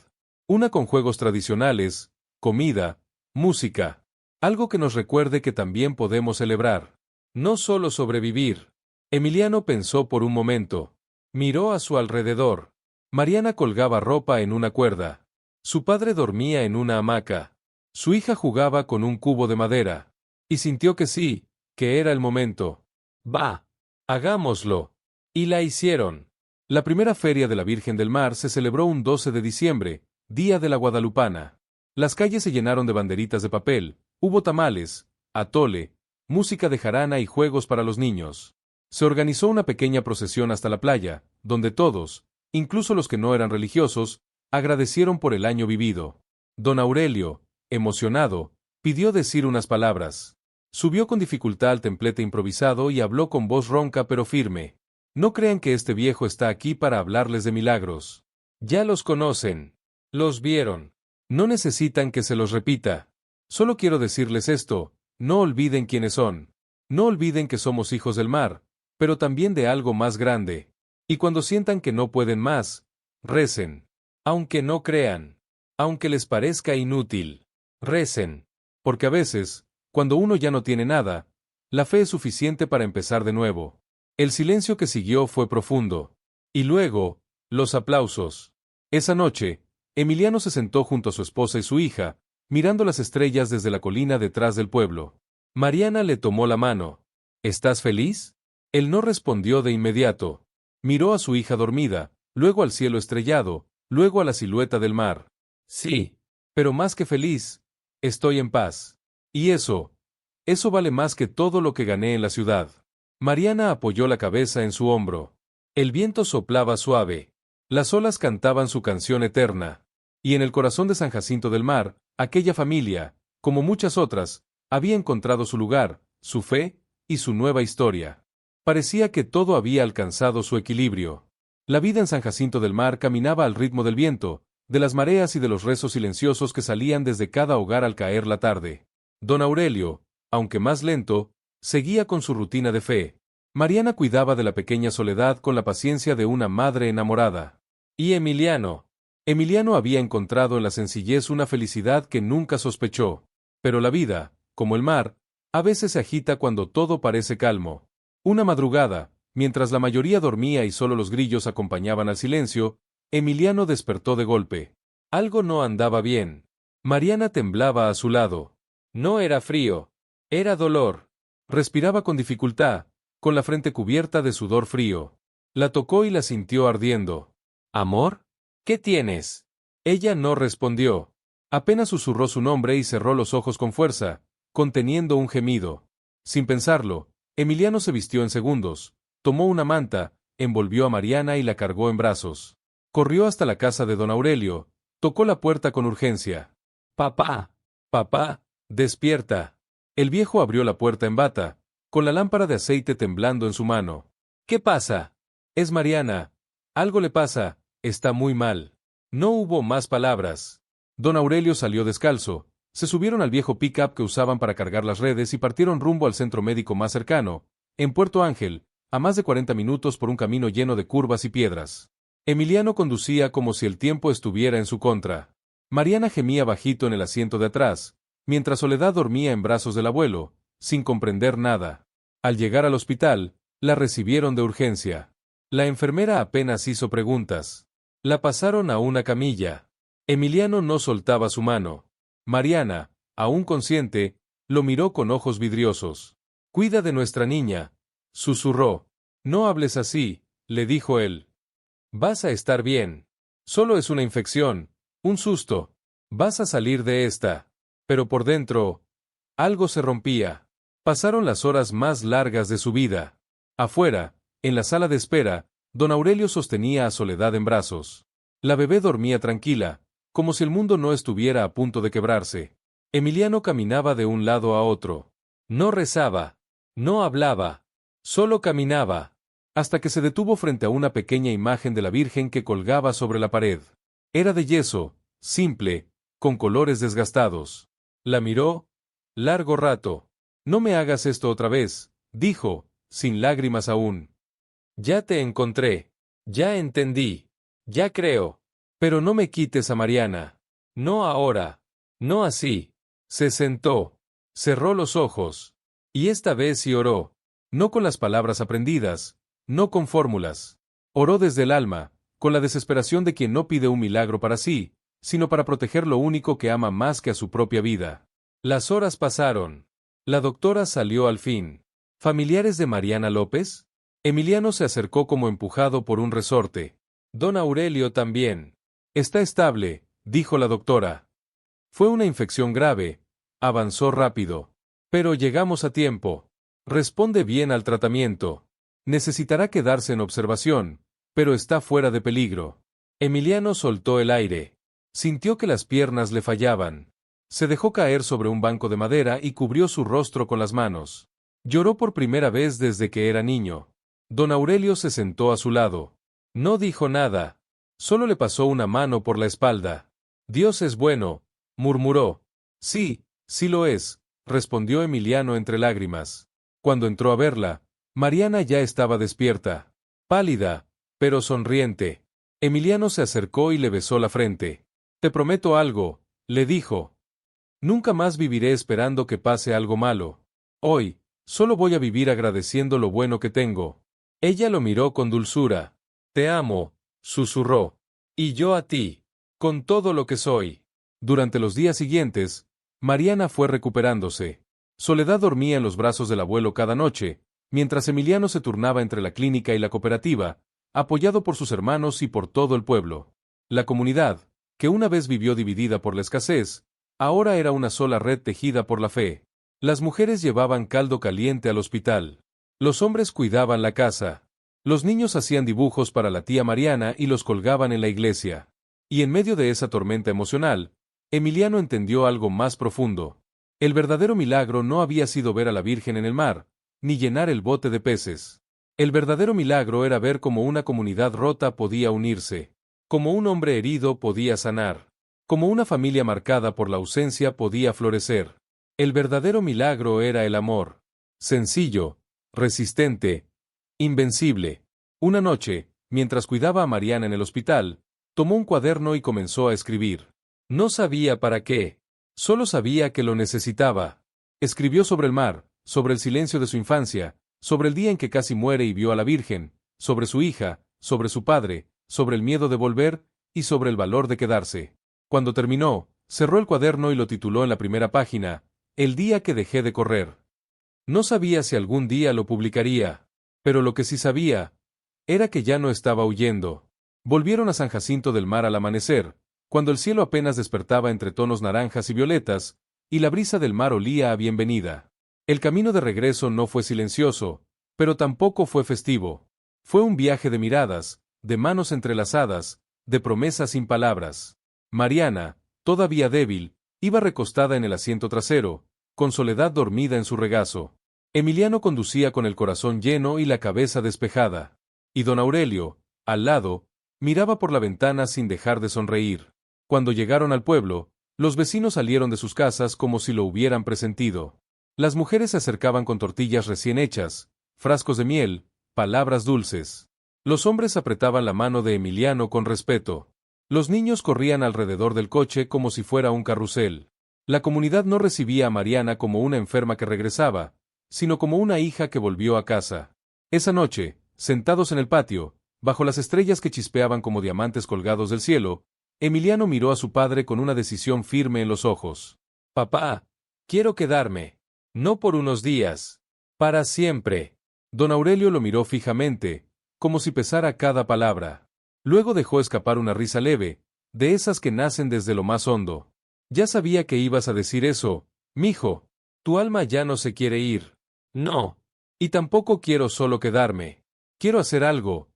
Una con juegos tradicionales, comida, música. Algo que nos recuerde que también podemos celebrar. No solo sobrevivir. Emiliano pensó por un momento. Miró a su alrededor. Mariana colgaba ropa en una cuerda. Su padre dormía en una hamaca. Su hija jugaba con un cubo de madera. Y sintió que sí, que era el momento. Va, hagámoslo. Y la hicieron. La primera feria de la Virgen del Mar se celebró un 12 de diciembre, día de la Guadalupana. Las calles se llenaron de banderitas de papel, hubo tamales, atole, música de jarana y juegos para los niños. Se organizó una pequeña procesión hasta la playa, donde todos, incluso los que no eran religiosos, agradecieron por el año vivido. Don Aurelio, emocionado, pidió decir unas palabras. Subió con dificultad al templete improvisado y habló con voz ronca pero firme. No crean que este viejo está aquí para hablarles de milagros. Ya los conocen. Los vieron. No necesitan que se los repita. Solo quiero decirles esto, no olviden quiénes son. No olviden que somos hijos del mar, pero también de algo más grande. Y cuando sientan que no pueden más, recen. Aunque no crean. Aunque les parezca inútil. Recen. Porque a veces, cuando uno ya no tiene nada, la fe es suficiente para empezar de nuevo. El silencio que siguió fue profundo. Y luego, los aplausos. Esa noche, Emiliano se sentó junto a su esposa y su hija, mirando las estrellas desde la colina detrás del pueblo. Mariana le tomó la mano. ¿Estás feliz? Él no respondió de inmediato. Miró a su hija dormida, luego al cielo estrellado, luego a la silueta del mar. Sí, pero más que feliz, estoy en paz. Y eso vale más que todo lo que gané en la ciudad. Mariana apoyó la cabeza en su hombro. El viento soplaba suave. Las olas cantaban su canción eterna. Y en el corazón de San Jacinto del Mar, aquella familia, como muchas otras, había encontrado su lugar, su fe y su nueva historia. Parecía que todo había alcanzado su equilibrio. La vida en San Jacinto del Mar caminaba al ritmo del viento, de las mareas y de los rezos silenciosos que salían desde cada hogar al caer la tarde. Don Aurelio, aunque más lento, seguía con su rutina de fe. Mariana cuidaba de la pequeña Soledad con la paciencia de una madre enamorada. Y Emiliano había encontrado en la sencillez una felicidad que nunca sospechó. Pero la vida, como el mar, a veces se agita cuando todo parece calmo. Una madrugada, mientras la mayoría dormía y solo los grillos acompañaban al silencio, Emiliano despertó de golpe. Algo no andaba bien. Mariana temblaba a su lado. No era frío. Era dolor. Respiraba con dificultad, con la frente cubierta de sudor frío. La tocó y la sintió ardiendo. ¿Amor? ¿Qué tienes? Ella no respondió. Apenas susurró su nombre y cerró los ojos con fuerza, conteniendo un gemido. Sin pensarlo, Emiliano se vistió en segundos, tomó una manta, envolvió a Mariana y la cargó en brazos. Corrió hasta la casa de don Aurelio, tocó la puerta con urgencia. Papá, papá, despierta. El viejo abrió la puerta en bata, con la lámpara de aceite temblando en su mano. ¿Qué pasa? Es Mariana. Algo le pasa, está muy mal. No hubo más palabras. Don Aurelio salió descalzo, se subieron al viejo pick-up que usaban para cargar las redes y partieron rumbo al centro médico más cercano, en Puerto Ángel, a más de 40 minutos por un camino lleno de curvas y piedras. Emiliano conducía como si el tiempo estuviera en su contra. Mariana gemía bajito en el asiento de atrás, mientras Soledad dormía en brazos del abuelo, sin comprender nada. Al llegar al hospital, la recibieron de urgencia. La enfermera apenas hizo preguntas. La pasaron a una camilla. Emiliano no soltaba su mano. Mariana, aún consciente, lo miró con ojos vidriosos. «Cuida de nuestra niña», susurró. «No hables así», le dijo él. «Vas a estar bien. Solo es una infección, un susto. Vas a salir de esta». Pero por dentro, algo se rompía. Pasaron las horas más largas de su vida. Afuera, en la sala de espera, don Aurelio sostenía a Soledad en brazos. La bebé dormía tranquila, como si el mundo no estuviera a punto de quebrarse. Emiliano caminaba de un lado a otro. No rezaba, no hablaba, solo caminaba, hasta que se detuvo frente a una pequeña imagen de la Virgen que colgaba sobre la pared. Era de yeso, simple, con colores desgastados. La miró, largo rato. «No me hagas esto otra vez», dijo, sin lágrimas aún. «Ya te encontré. Ya entendí. Ya creo. Pero no me quites a Mariana. No ahora. No así». Se sentó. Cerró los ojos. Y esta vez sí oró. No con las palabras aprendidas. No con fórmulas. Oró desde el alma, con la desesperación de quien no pide un milagro para sí, sino para proteger lo único que ama más que a su propia vida. Las horas pasaron. La doctora salió al fin. ¿Familiares de Mariana López? Emiliano se acercó como empujado por un resorte. Don Aurelio también. Está estable, dijo la doctora. Fue una infección grave. Avanzó rápido. Pero llegamos a tiempo. Responde bien al tratamiento. Necesitará quedarse en observación, pero está fuera de peligro. Emiliano soltó el aire. Sintió que las piernas le fallaban. Se dejó caer sobre un banco de madera y cubrió su rostro con las manos. Lloró por primera vez desde que era niño. Don Aurelio se sentó a su lado. No dijo nada. Solo le pasó una mano por la espalda. Dios es bueno, murmuró. Sí, sí lo es, respondió Emiliano entre lágrimas. Cuando entró a verla, Mariana ya estaba despierta. Pálida, pero sonriente. Emiliano se acercó y le besó la frente. Te prometo algo, le dijo. Nunca más viviré esperando que pase algo malo. Hoy, solo voy a vivir agradeciendo lo bueno que tengo. Ella lo miró con dulzura. Te amo, susurró. Y yo a ti, con todo lo que soy. Durante los días siguientes, Mariana fue recuperándose. Soledad dormía en los brazos del abuelo cada noche, mientras Emiliano se turnaba entre la clínica y la cooperativa, apoyado por sus hermanos y por todo el pueblo. La comunidad, que una vez vivió dividida por la escasez, ahora era una sola red tejida por la fe. Las mujeres llevaban caldo caliente al hospital. Los hombres cuidaban la casa. Los niños hacían dibujos para la tía Mariana y los colgaban en la iglesia. Y en medio de esa tormenta emocional, Emiliano entendió algo más profundo. El verdadero milagro no había sido ver a la Virgen en el mar, ni llenar el bote de peces. El verdadero milagro era ver cómo una comunidad rota podía unirse, cómo un hombre herido podía sanar, cómo una familia marcada por la ausencia podía florecer. El verdadero milagro era el amor. Sencillo, resistente, invencible. Una noche, mientras cuidaba a Mariana en el hospital, tomó un cuaderno y comenzó a escribir. No sabía para qué. Solo sabía que lo necesitaba. Escribió sobre el mar, sobre el silencio de su infancia, sobre el día en que casi muere y vio a la Virgen, sobre su hija, sobre su padre, sobre el miedo de volver, y sobre el valor de quedarse. Cuando terminó, cerró el cuaderno y lo tituló en la primera página, El día que dejé de correr. No sabía si algún día lo publicaría, pero lo que sí sabía era que ya no estaba huyendo. Volvieron a San Jacinto del Mar al amanecer, cuando el cielo apenas despertaba entre tonos naranjas y violetas, y la brisa del mar olía a bienvenida. El camino de regreso no fue silencioso, pero tampoco fue festivo. Fue un viaje de miradas, de manos entrelazadas, de promesas sin palabras. Mariana, todavía débil, iba recostada en el asiento trasero, con Soledad dormida en su regazo. Emiliano conducía con el corazón lleno y la cabeza despejada. Y don Aurelio, al lado, miraba por la ventana sin dejar de sonreír. Cuando llegaron al pueblo, los vecinos salieron de sus casas como si lo hubieran presentido. Las mujeres se acercaban con tortillas recién hechas, frascos de miel, palabras dulces. Los hombres apretaban la mano de Emiliano con respeto. Los niños corrían alrededor del coche como si fuera un carrusel. La comunidad no recibía a Mariana como una enferma que regresaba, sino como una hija que volvió a casa. Esa noche, sentados en el patio, bajo las estrellas que chispeaban como diamantes colgados del cielo, Emiliano miró a su padre con una decisión firme en los ojos. Papá, quiero quedarme. No por unos días. Para siempre. Don Aurelio lo miró fijamente, como si pesara cada palabra. Luego dejó escapar una risa leve, de esas que nacen desde lo más hondo. Ya sabía que ibas a decir eso, mijo. Tu alma ya no se quiere ir. No. Y tampoco quiero solo quedarme. Quiero hacer algo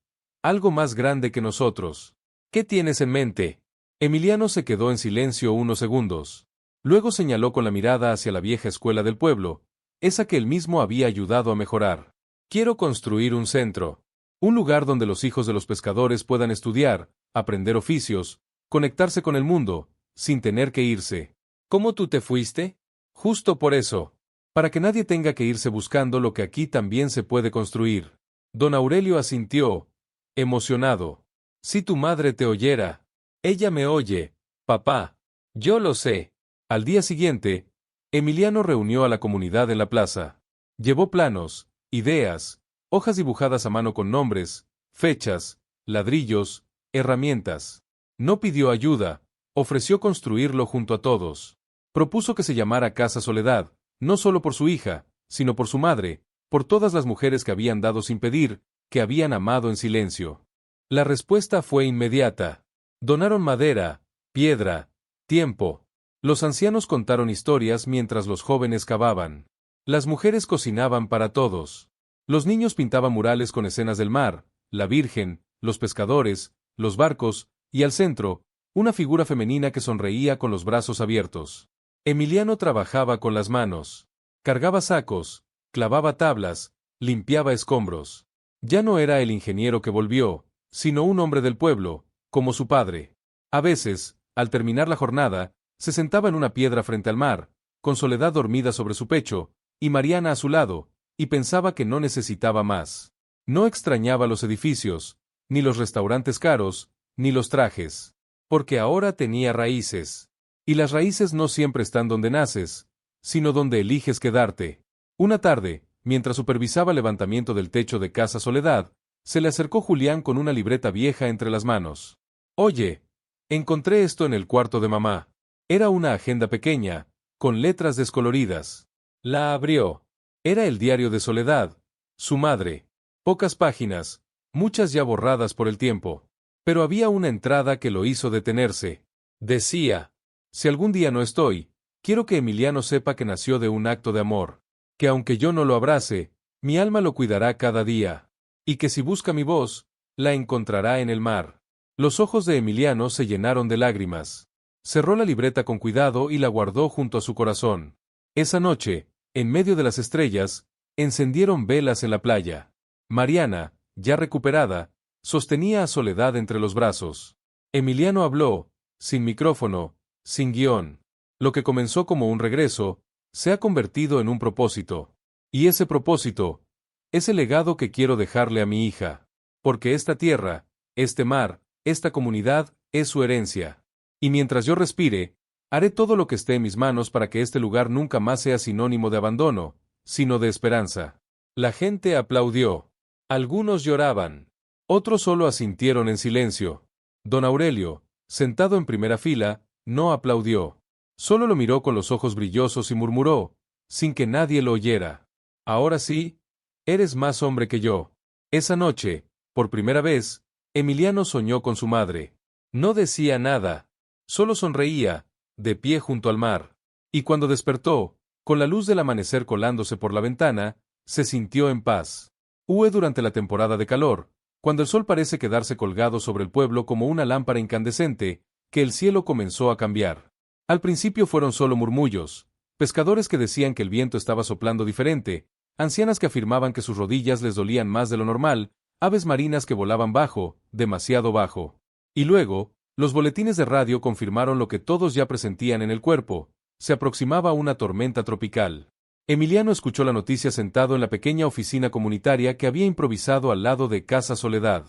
más grande que nosotros. ¿Qué tienes en mente? Emiliano se quedó en silencio unos segundos. Luego señaló con la mirada hacia la vieja escuela del pueblo, esa que él mismo había ayudado a mejorar. Quiero construir un centro. Un lugar donde los hijos de los pescadores puedan estudiar, aprender oficios, conectarse con el mundo, sin tener que irse. ¿Cómo tú te fuiste? Justo por eso. Para que nadie tenga que irse buscando lo que aquí también se puede construir. Don Aurelio asintió, emocionado. Si tu madre te oyera. Ella me oye, papá. Yo lo sé. Al día siguiente, Emiliano reunió a la comunidad en la plaza. Llevó planos, ideas, hojas dibujadas a mano con nombres, fechas, ladrillos, herramientas. No pidió ayuda, ofreció construirlo junto a todos. Propuso que se llamara Casa Soledad, no solo por su hija, sino por su madre, por todas las mujeres que habían dado sin pedir, que habían amado en silencio. La respuesta fue inmediata. Donaron madera, piedra, tiempo. Los ancianos contaron historias mientras los jóvenes cavaban. Las mujeres cocinaban para todos. Los niños pintaban murales con escenas del mar, la Virgen, los pescadores, los barcos, y al centro, una figura femenina que sonreía con los brazos abiertos. Emiliano trabajaba con las manos. Cargaba sacos, clavaba tablas, limpiaba escombros. Ya no era el ingeniero que volvió, sino un hombre del pueblo, como su padre. A veces, al terminar la jornada, se sentaba en una piedra frente al mar, con Soledad dormida sobre su pecho, y Mariana a su lado, y pensaba que no necesitaba más. No extrañaba los edificios, ni los restaurantes caros, ni los trajes. Porque ahora tenía raíces. Y las raíces no siempre están donde naces, sino donde eliges quedarte. Una tarde, mientras supervisaba el levantamiento del techo de Casa Soledad, se le acercó Julián con una libreta vieja entre las manos. «Oye, encontré esto en el cuarto de mamá». Era una agenda pequeña, con letras descoloridas. La abrió. Era el diario de Soledad, su madre. Pocas páginas, muchas ya borradas por el tiempo. Pero había una entrada que lo hizo detenerse. Decía: «Si algún día no estoy, quiero que Emiliano sepa que nació de un acto de amor. Que aunque yo no lo abrace, mi alma lo cuidará cada día. Y que si busca mi voz, la encontrará en el mar». Los ojos de Emiliano se llenaron de lágrimas. Cerró la libreta con cuidado y la guardó junto a su corazón. Esa noche, en medio de las estrellas, encendieron velas en la playa. Mariana, ya recuperada, sostenía a Soledad entre los brazos. Emiliano habló, sin micrófono, sin guión. Lo que comenzó como un regreso, se ha convertido en un propósito. Y ese propósito, es el legado que quiero dejarle a mi hija. Porque esta tierra, este mar, esta comunidad, es su herencia. Y mientras yo respire, haré todo lo que esté en mis manos para que este lugar nunca más sea sinónimo de abandono, sino de esperanza. La gente aplaudió. Algunos lloraban. Otros solo asintieron en silencio. Don Aurelio, sentado en primera fila, no aplaudió. Solo lo miró con los ojos brillosos y murmuró, sin que nadie lo oyera: «Ahora sí, eres más hombre que yo». Esa noche, por primera vez, Emiliano soñó con su madre. No decía nada. Solo sonreía, de pie junto al mar. Y cuando despertó, con la luz del amanecer colándose por la ventana, se sintió en paz. Hue durante la temporada de calor, cuando el sol parece quedarse colgado sobre el pueblo como una lámpara incandescente, que el cielo comenzó a cambiar. Al principio fueron solo murmullos, pescadores que decían que el viento estaba soplando diferente, ancianas que afirmaban que sus rodillas les dolían más de lo normal, aves marinas que volaban bajo, demasiado bajo. Y luego, los boletines de radio confirmaron lo que todos ya presentían en el cuerpo: se aproximaba una tormenta tropical. Emiliano escuchó la noticia sentado en la pequeña oficina comunitaria que había improvisado al lado de Casa Soledad.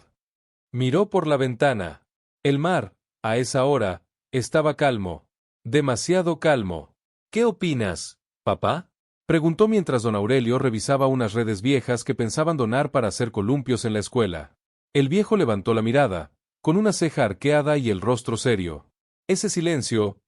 Miró por la ventana. El mar, a esa hora, estaba calmo. Demasiado calmo. «¿Qué opinas, papá?», preguntó mientras don Aurelio revisaba unas redes viejas que pensaban donar para hacer columpios en la escuela. El viejo levantó la mirada, con una ceja arqueada y el rostro serio. «Ese silencio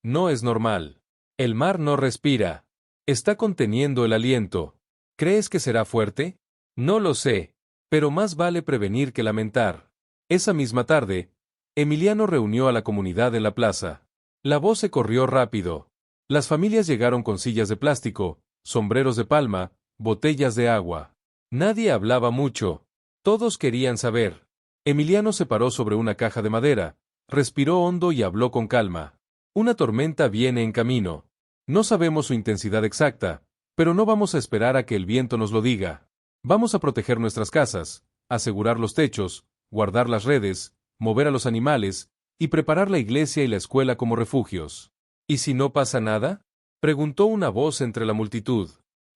no es normal. El mar no respira. Está conteniendo el aliento. ¿Crees que será fuerte? No lo sé, pero más vale prevenir que lamentar». Esa misma tarde, Emiliano reunió a la comunidad en la plaza. La voz se corrió rápido. Las familias llegaron con sillas de plástico, sombreros de palma, botellas de agua. Nadie hablaba mucho. Todos querían saber. Emiliano se paró sobre una caja de madera, respiró hondo y habló con calma. «Una tormenta viene en camino. No sabemos su intensidad exacta, pero no vamos a esperar a que el viento nos lo diga. Vamos a proteger nuestras casas, asegurar los techos, guardar las redes, mover a los animales, y preparar la iglesia y la escuela como refugios». «¿Y si no pasa nada?», preguntó una voz entre la multitud.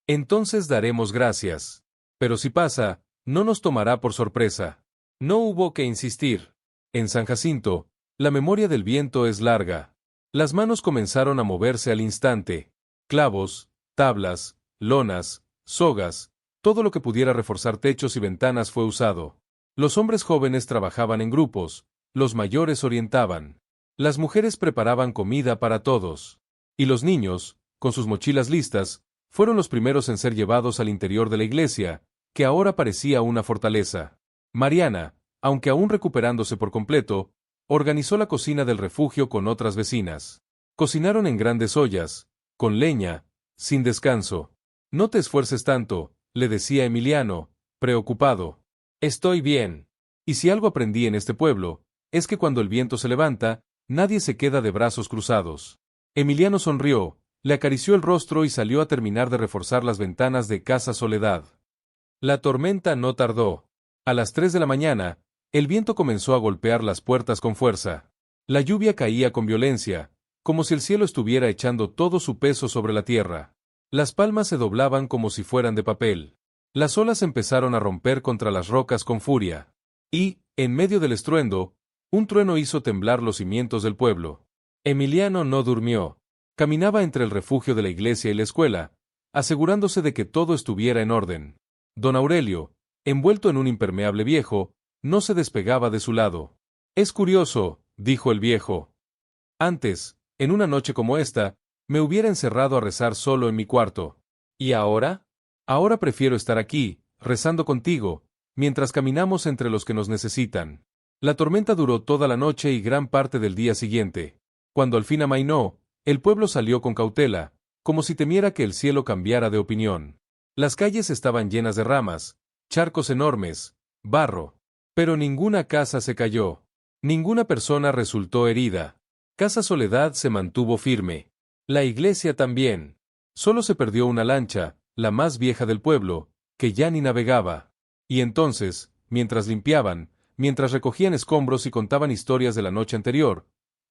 «Entonces daremos gracias. Pero si pasa, no nos tomará por sorpresa». No hubo que insistir. En San Jacinto, la memoria del viento es larga. Las manos comenzaron a moverse al instante. Clavos, tablas, lonas, sogas, todo lo que pudiera reforzar techos y ventanas fue usado. Los hombres jóvenes trabajaban en grupos, los mayores orientaban. Las mujeres preparaban comida para todos. Y los niños, con sus mochilas listas, fueron los primeros en ser llevados al interior de la iglesia, que ahora parecía una fortaleza. Mariana, aunque aún recuperándose por completo, organizó la cocina del refugio con otras vecinas. Cocinaron en grandes ollas, con leña, sin descanso. No te esfuerces tanto, le decía Emiliano, preocupado. Estoy bien. Y si algo aprendí en este pueblo, es que cuando el viento se levanta, nadie se queda de brazos cruzados. Emiliano sonrió, le acarició el rostro y salió a terminar de reforzar las ventanas de Casa Soledad. La tormenta no tardó. A las 3 de la mañana, el viento comenzó a golpear las puertas con fuerza. La lluvia caía con violencia, como si el cielo estuviera echando todo su peso sobre la tierra. Las palmas se doblaban como si fueran de papel. Las olas empezaron a romper contra las rocas con furia. Y, en medio del estruendo, un trueno hizo temblar los cimientos del pueblo. Emiliano no durmió. Caminaba entre el refugio de la iglesia y la escuela, asegurándose de que todo estuviera en orden. Don Aurelio, envuelto en un impermeable viejo, no se despegaba de su lado. Es curioso, dijo el viejo. Antes, en una noche como esta, me hubiera encerrado a rezar solo en mi cuarto. ¿Y ahora? Ahora prefiero estar aquí, rezando contigo, mientras caminamos entre los que nos necesitan. La tormenta duró toda la noche y gran parte del día siguiente. Cuando al fin amainó, el pueblo salió con cautela, como si temiera que el cielo cambiara de opinión. Las calles estaban llenas de ramas, charcos enormes, barro. Pero ninguna casa se cayó. Ninguna persona resultó herida. Casa Soledad se mantuvo firme. La iglesia también. Solo se perdió una lancha, la más vieja del pueblo, que ya ni navegaba. Y entonces, mientras limpiaban, mientras recogían escombros y contaban historias de la noche anterior,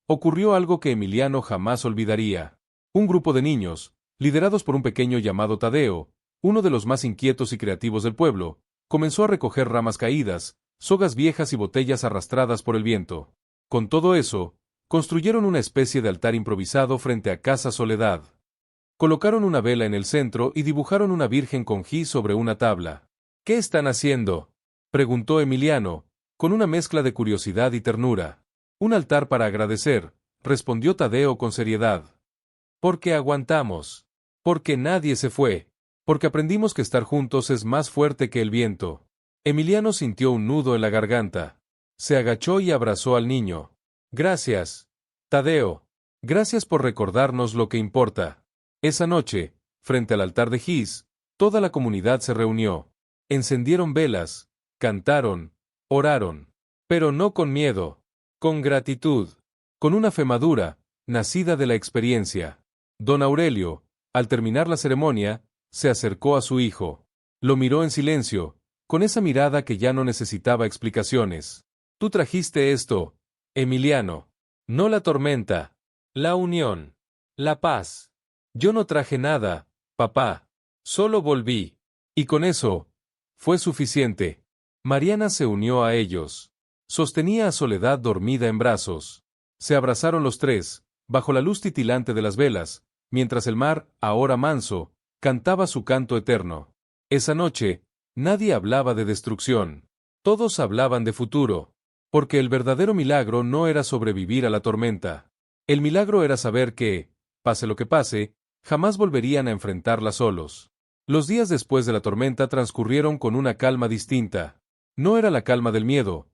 ocurrió algo que Emiliano jamás olvidaría. Un grupo de niños, liderados por un pequeño llamado Tadeo, uno de los más inquietos y creativos del pueblo, comenzó a recoger ramas caídas, sogas viejas y botellas arrastradas por el viento. Con todo eso, construyeron una especie de altar improvisado frente a Casa Soledad. Colocaron una vela en el centro y dibujaron una virgen con gis sobre una tabla. ¿Qué están haciendo?, preguntó Emiliano, con una mezcla de curiosidad y ternura. Un altar para agradecer, respondió Tadeo con seriedad. Porque aguantamos. Porque nadie se fue. Porque aprendimos que estar juntos es más fuerte que el viento. Emiliano sintió un nudo en la garganta. Se agachó y abrazó al niño. Gracias, Tadeo. Gracias por recordarnos lo que importa. Esa noche, frente al altar de Gis, toda la comunidad se reunió. Encendieron velas, cantaron, oraron. Pero no con miedo, con gratitud, con una fe madura, nacida de la experiencia. Don Aurelio, al terminar la ceremonia, se acercó a su hijo. Lo miró en silencio, con esa mirada que ya no necesitaba explicaciones. Tú trajiste esto, Emiliano. No la tormenta, la unión, la paz. Yo no traje nada, papá. Solo volví. Y con eso, fue suficiente. Mariana se unió a ellos. Sostenía a Soledad dormida en brazos. Se abrazaron los tres, bajo la luz titilante de las velas, mientras el mar, ahora manso, cantaba su canto eterno. Esa noche, nadie hablaba de destrucción. Todos hablaban de futuro. Porque el verdadero milagro no era sobrevivir a la tormenta. El milagro era saber que, pase lo que pase, jamás volverían a enfrentarla solos. Los días después de la tormenta transcurrieron con una calma distinta. No era la calma del miedo.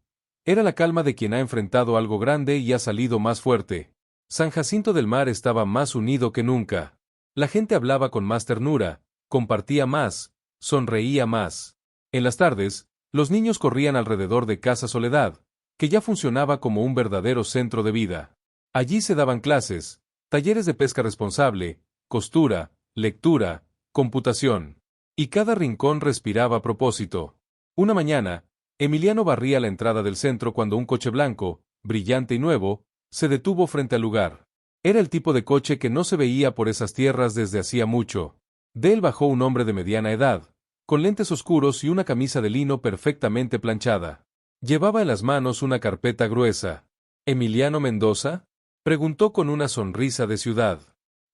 Era la calma de quien ha enfrentado algo grande y ha salido más fuerte. San Jacinto del Mar estaba más unido que nunca. La gente hablaba con más ternura, compartía más, sonreía más. En las tardes, los niños corrían alrededor de Casa Soledad, que ya funcionaba como un verdadero centro de vida. Allí se daban clases, talleres de pesca responsable, costura, lectura, computación. Y cada rincón respiraba a propósito. Una mañana, Emiliano barría la entrada del centro cuando un coche blanco, brillante y nuevo, se detuvo frente al lugar. Era el tipo de coche que no se veía por esas tierras desde hacía mucho. De él bajó un hombre de mediana edad, con lentes oscuros y una camisa de lino perfectamente planchada. Llevaba en las manos una carpeta gruesa. ¿Emiliano Mendoza?, preguntó con una sonrisa de ciudad.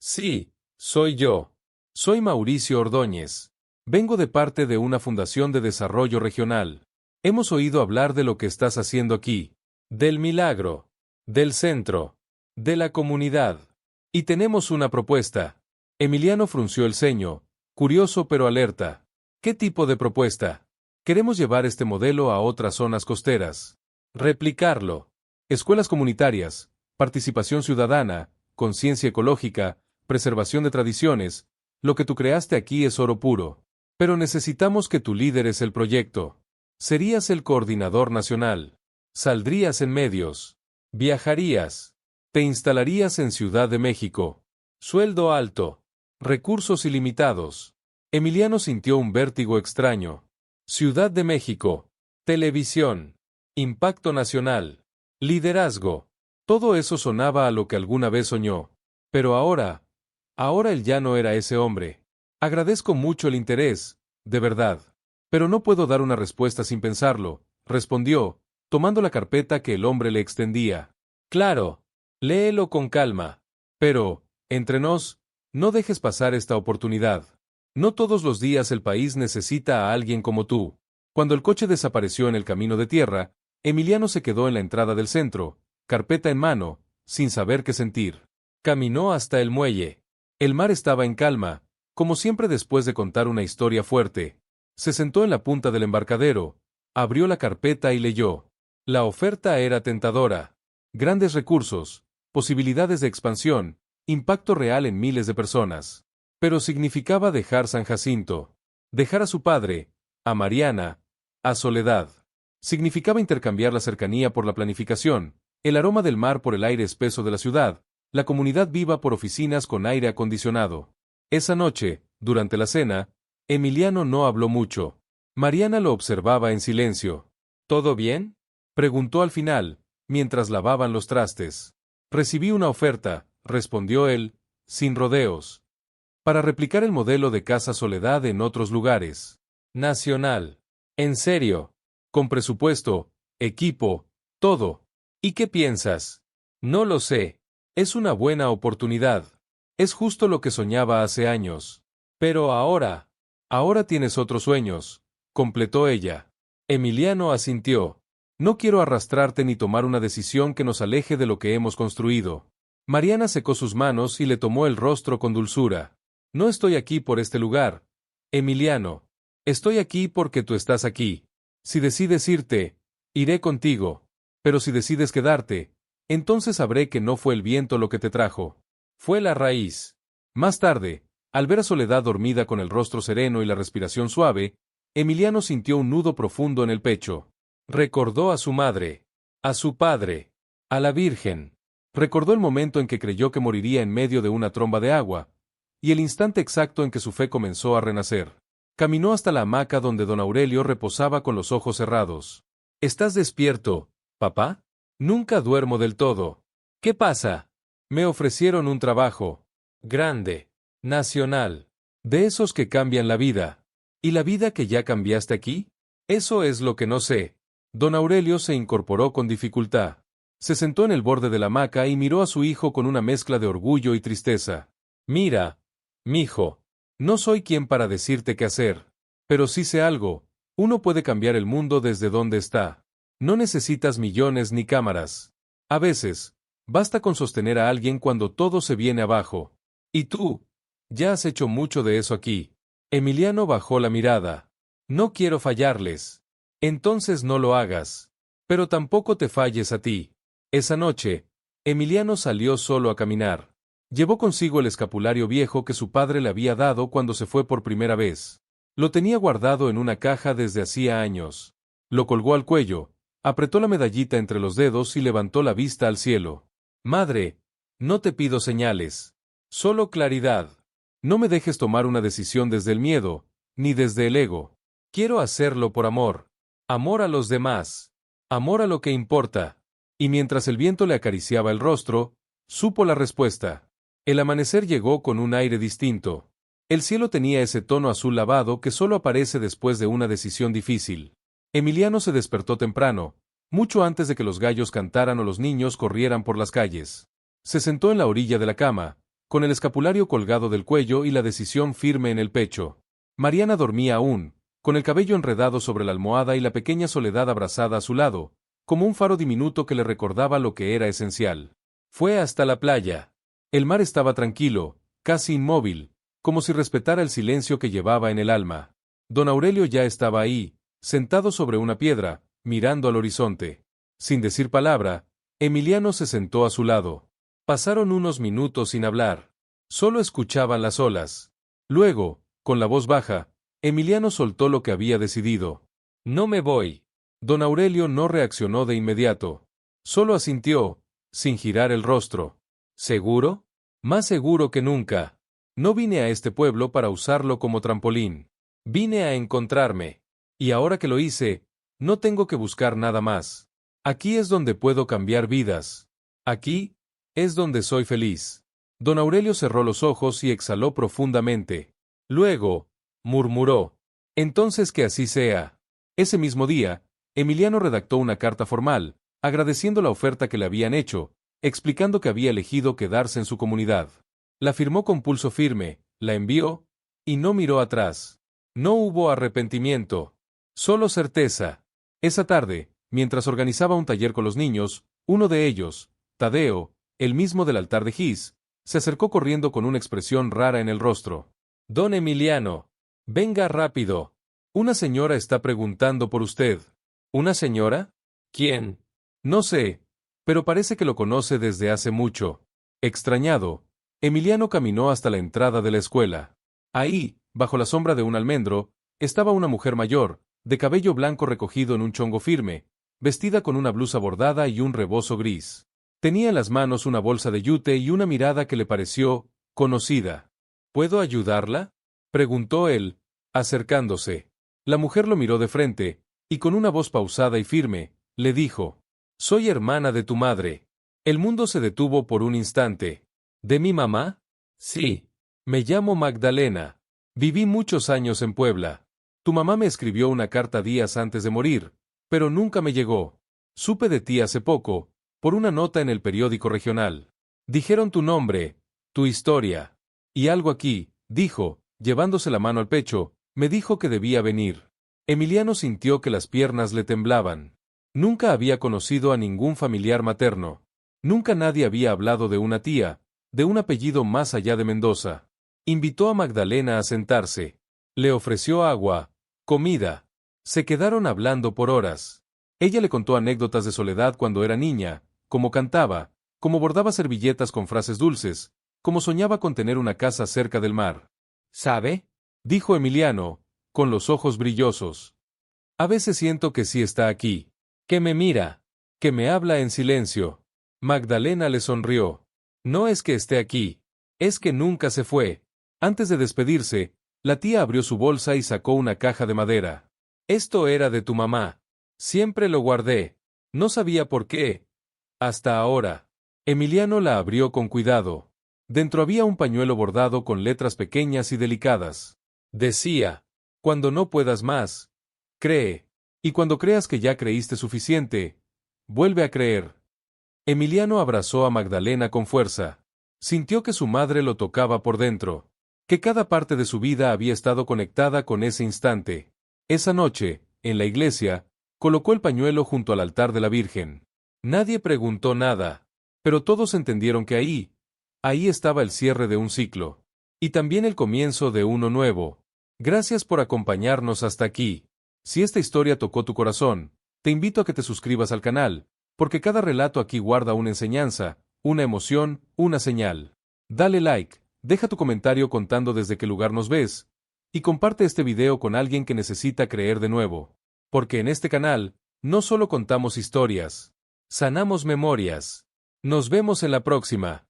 Sí, soy yo. Soy Mauricio Ordóñez. Vengo de parte de una fundación de desarrollo regional. Hemos oído hablar de lo que estás haciendo aquí. del milagro, del centro, de la comunidad. Y tenemos una propuesta. Emiliano frunció el ceño, curioso pero alerta. ¿Qué tipo de propuesta? Queremos llevar este modelo a otras zonas costeras. Replicarlo. Escuelas comunitarias, participación ciudadana, conciencia ecológica, preservación de tradiciones. Lo que tú creaste aquí es oro puro. Pero necesitamos que tú lideres el proyecto. Serías el coordinador nacional. Saldrías en medios. Viajarías. Te instalarías en Ciudad de México. Sueldo alto. Recursos ilimitados. Emiliano sintió un vértigo extraño. Ciudad de México. Televisión. Impacto nacional. Liderazgo. Todo eso sonaba a lo que alguna vez soñó. Pero ahora él ya no era ese hombre. Agradezco mucho el interés, de verdad. Pero no puedo dar una respuesta sin pensarlo, respondió, tomando la carpeta que el hombre le extendía. Claro. Léelo con calma. Pero, entre nos, no dejes pasar esta oportunidad. No todos los días el país necesita a alguien como tú. Cuando el coche desapareció en el camino de tierra, Emiliano se quedó en la entrada del centro, carpeta en mano, sin saber qué sentir. Caminó hasta el muelle. El mar estaba en calma, como siempre después de contar una historia fuerte. Se sentó en la punta del embarcadero, abrió la carpeta y leyó. La oferta era tentadora. Grandes recursos, posibilidades de expansión, impacto real en miles de personas. Pero significaba dejar San Jacinto, dejar a su padre, a Mariana, a Soledad. Significaba intercambiar la cercanía por la planificación, el aroma del mar por el aire espeso de la ciudad, la comunidad viva por oficinas con aire acondicionado. Esa noche, durante la cena, Emiliano no habló mucho. Mariana lo observaba en silencio. ¿Todo bien?, preguntó al final, mientras lavaban los trastes. Recibí una oferta, respondió él, sin rodeos, para replicar el modelo de Casa Soledad en otros lugares. Nacional. En serio. Con presupuesto, equipo, todo. ¿Y qué piensas? No lo sé. Es una buena oportunidad. Es justo lo que soñaba hace años. Pero ahora tienes otros sueños, completó ella. Emiliano asintió. No quiero arrastrarte ni tomar una decisión que nos aleje de lo que hemos construido. Mariana secó sus manos y le tomó el rostro con dulzura. No estoy aquí por este lugar, Emiliano. Estoy aquí porque tú estás aquí. Si decides irte, iré contigo. Pero si decides quedarte, entonces sabré que no fue el viento lo que te trajo. Fue la raíz. Más tarde, al ver a Soledad dormida con el rostro sereno y la respiración suave, Emiliano sintió un nudo profundo en el pecho. Recordó a su madre, a su padre, a la Virgen. Recordó el momento en que creyó que moriría en medio de una tromba de agua, y el instante exacto en que su fe comenzó a renacer. Caminó hasta la hamaca donde don Aurelio reposaba con los ojos cerrados. ¿Estás despierto, papá? Nunca duermo del todo. ¿Qué pasa? Me ofrecieron un trabajo. Grande. Nacional. De esos que cambian la vida. ¿Y la vida que ya cambiaste aquí? Eso es lo que no sé. Don Aurelio se incorporó con dificultad. Se sentó en el borde de la hamaca y miró a su hijo con una mezcla de orgullo y tristeza. Mira, mijo, no soy quien para decirte qué hacer. Pero sí sé algo, uno puede cambiar el mundo desde donde está. No necesitas millones ni cámaras. A veces, basta con sostener a alguien cuando todo se viene abajo. Y tú, ya has hecho mucho de eso aquí. Emiliano bajó la mirada. No quiero fallarles. Entonces no lo hagas. Pero tampoco te falles a ti. Esa noche, Emiliano salió solo a caminar. Llevó consigo el escapulario viejo que su padre le había dado cuando se fue por primera vez. Lo tenía guardado en una caja desde hacía años. Lo colgó al cuello, apretó la medallita entre los dedos y levantó la vista al cielo. Madre, no te pido señales. Solo claridad. No me dejes tomar una decisión desde el miedo, ni desde el ego. Quiero hacerlo por amor. Amor a los demás. Amor a lo que importa. Y mientras el viento le acariciaba el rostro, supo la respuesta. El amanecer llegó con un aire distinto. El cielo tenía ese tono azul lavado que solo aparece después de una decisión difícil. Emiliano se despertó temprano, mucho antes de que los gallos cantaran o los niños corrieran por las calles. Se sentó en la orilla de la cama, con el escapulario colgado del cuello y la decisión firme en el pecho. Mariana dormía aún, con el cabello enredado sobre la almohada y la pequeña Soledad abrazada a su lado, como un faro diminuto que le recordaba lo que era esencial. Fue hasta la playa. El mar estaba tranquilo, casi inmóvil, como si respetara el silencio que llevaba en el alma. Don Aurelio ya estaba ahí, sentado sobre una piedra, mirando al horizonte. Sin decir palabra, Emiliano se sentó a su lado. Pasaron unos minutos sin hablar. Solo escuchaban las olas. Luego, con la voz baja, Emiliano soltó lo que había decidido. No me voy. Don Aurelio no reaccionó de inmediato. Solo asintió, sin girar el rostro. ¿Seguro? Más seguro que nunca. No vine a este pueblo para usarlo como trampolín. Vine a encontrarme. Y ahora que lo hice, no tengo que buscar nada más. Aquí es donde puedo cambiar vidas. Aquí es donde soy feliz. Don Aurelio cerró los ojos y exhaló profundamente. Luego, murmuró. Entonces que así sea. Ese mismo día, Emiliano redactó una carta formal, agradeciendo la oferta que le habían hecho, explicando que había elegido quedarse en su comunidad. La firmó con pulso firme, la envió, y no miró atrás. No hubo arrepentimiento, solo certeza. Esa tarde, mientras organizaba un taller con los niños, uno de ellos, Tadeo, el mismo del altar de Gis, se acercó corriendo con una expresión rara en el rostro. Don Emiliano, venga rápido. Una señora está preguntando por usted. ¿Una señora? ¿Quién? No sé, pero parece que lo conoce desde hace mucho. Extrañado, Emiliano caminó hasta la entrada de la escuela. Ahí, bajo la sombra de un almendro, estaba una mujer mayor, de cabello blanco recogido en un chongo firme, vestida con una blusa bordada y un rebozo gris. Tenía en las manos una bolsa de yute y una mirada que le pareció conocida. ¿Puedo ayudarla?, preguntó él, acercándose. La mujer lo miró de frente, y con una voz pausada y firme, le dijo: «Soy hermana de tu madre». El mundo se detuvo por un instante. ¿De mi mamá? Sí. Me llamo Magdalena. Viví muchos años en Puebla. Tu mamá me escribió una carta días antes de morir, pero nunca me llegó. Supe de ti hace poco, por una nota en el periódico regional. Dijeron tu nombre, tu historia. Y algo aquí, dijo, llevándose la mano al pecho, me dijo que debía venir. Emiliano sintió que las piernas le temblaban. Nunca había conocido a ningún familiar materno. Nunca nadie había hablado de una tía, de un apellido más allá de Mendoza. Invitó a Magdalena a sentarse. Le ofreció agua, comida. Se quedaron hablando por horas. Ella le contó anécdotas de Soledad cuando era niña, cómo cantaba, cómo bordaba servilletas con frases dulces, cómo soñaba con tener una casa cerca del mar. ¿Sabe?, dijo Emiliano, con los ojos brillosos. A veces siento que sí está aquí, que me mira, que me habla en silencio. Magdalena le sonrió. No es que esté aquí, es que nunca se fue. Antes de despedirse, la tía abrió su bolsa y sacó una caja de madera. Esto era de tu mamá. Siempre lo guardé. No sabía por qué. Hasta ahora. Emiliano la abrió con cuidado. Dentro había un pañuelo bordado con letras pequeñas y delicadas. Decía: cuando no puedas más, cree. Y cuando creas que ya creíste suficiente, vuelve a creer. Emiliano abrazó a Magdalena con fuerza. Sintió que su madre lo tocaba por dentro, que cada parte de su vida había estado conectada con ese instante. Esa noche, en la iglesia, colocó el pañuelo junto al altar de la Virgen. Nadie preguntó nada, pero todos entendieron que ahí estaba el cierre de un ciclo. Y también el comienzo de uno nuevo. Gracias por acompañarnos hasta aquí. Si esta historia tocó tu corazón, te invito a que te suscribas al canal, porque cada relato aquí guarda una enseñanza, una emoción, una señal. Dale like, deja tu comentario contando desde qué lugar nos ves, y comparte este video con alguien que necesita creer de nuevo. Porque en este canal, no solo contamos historias, sanamos memorias. Nos vemos en la próxima.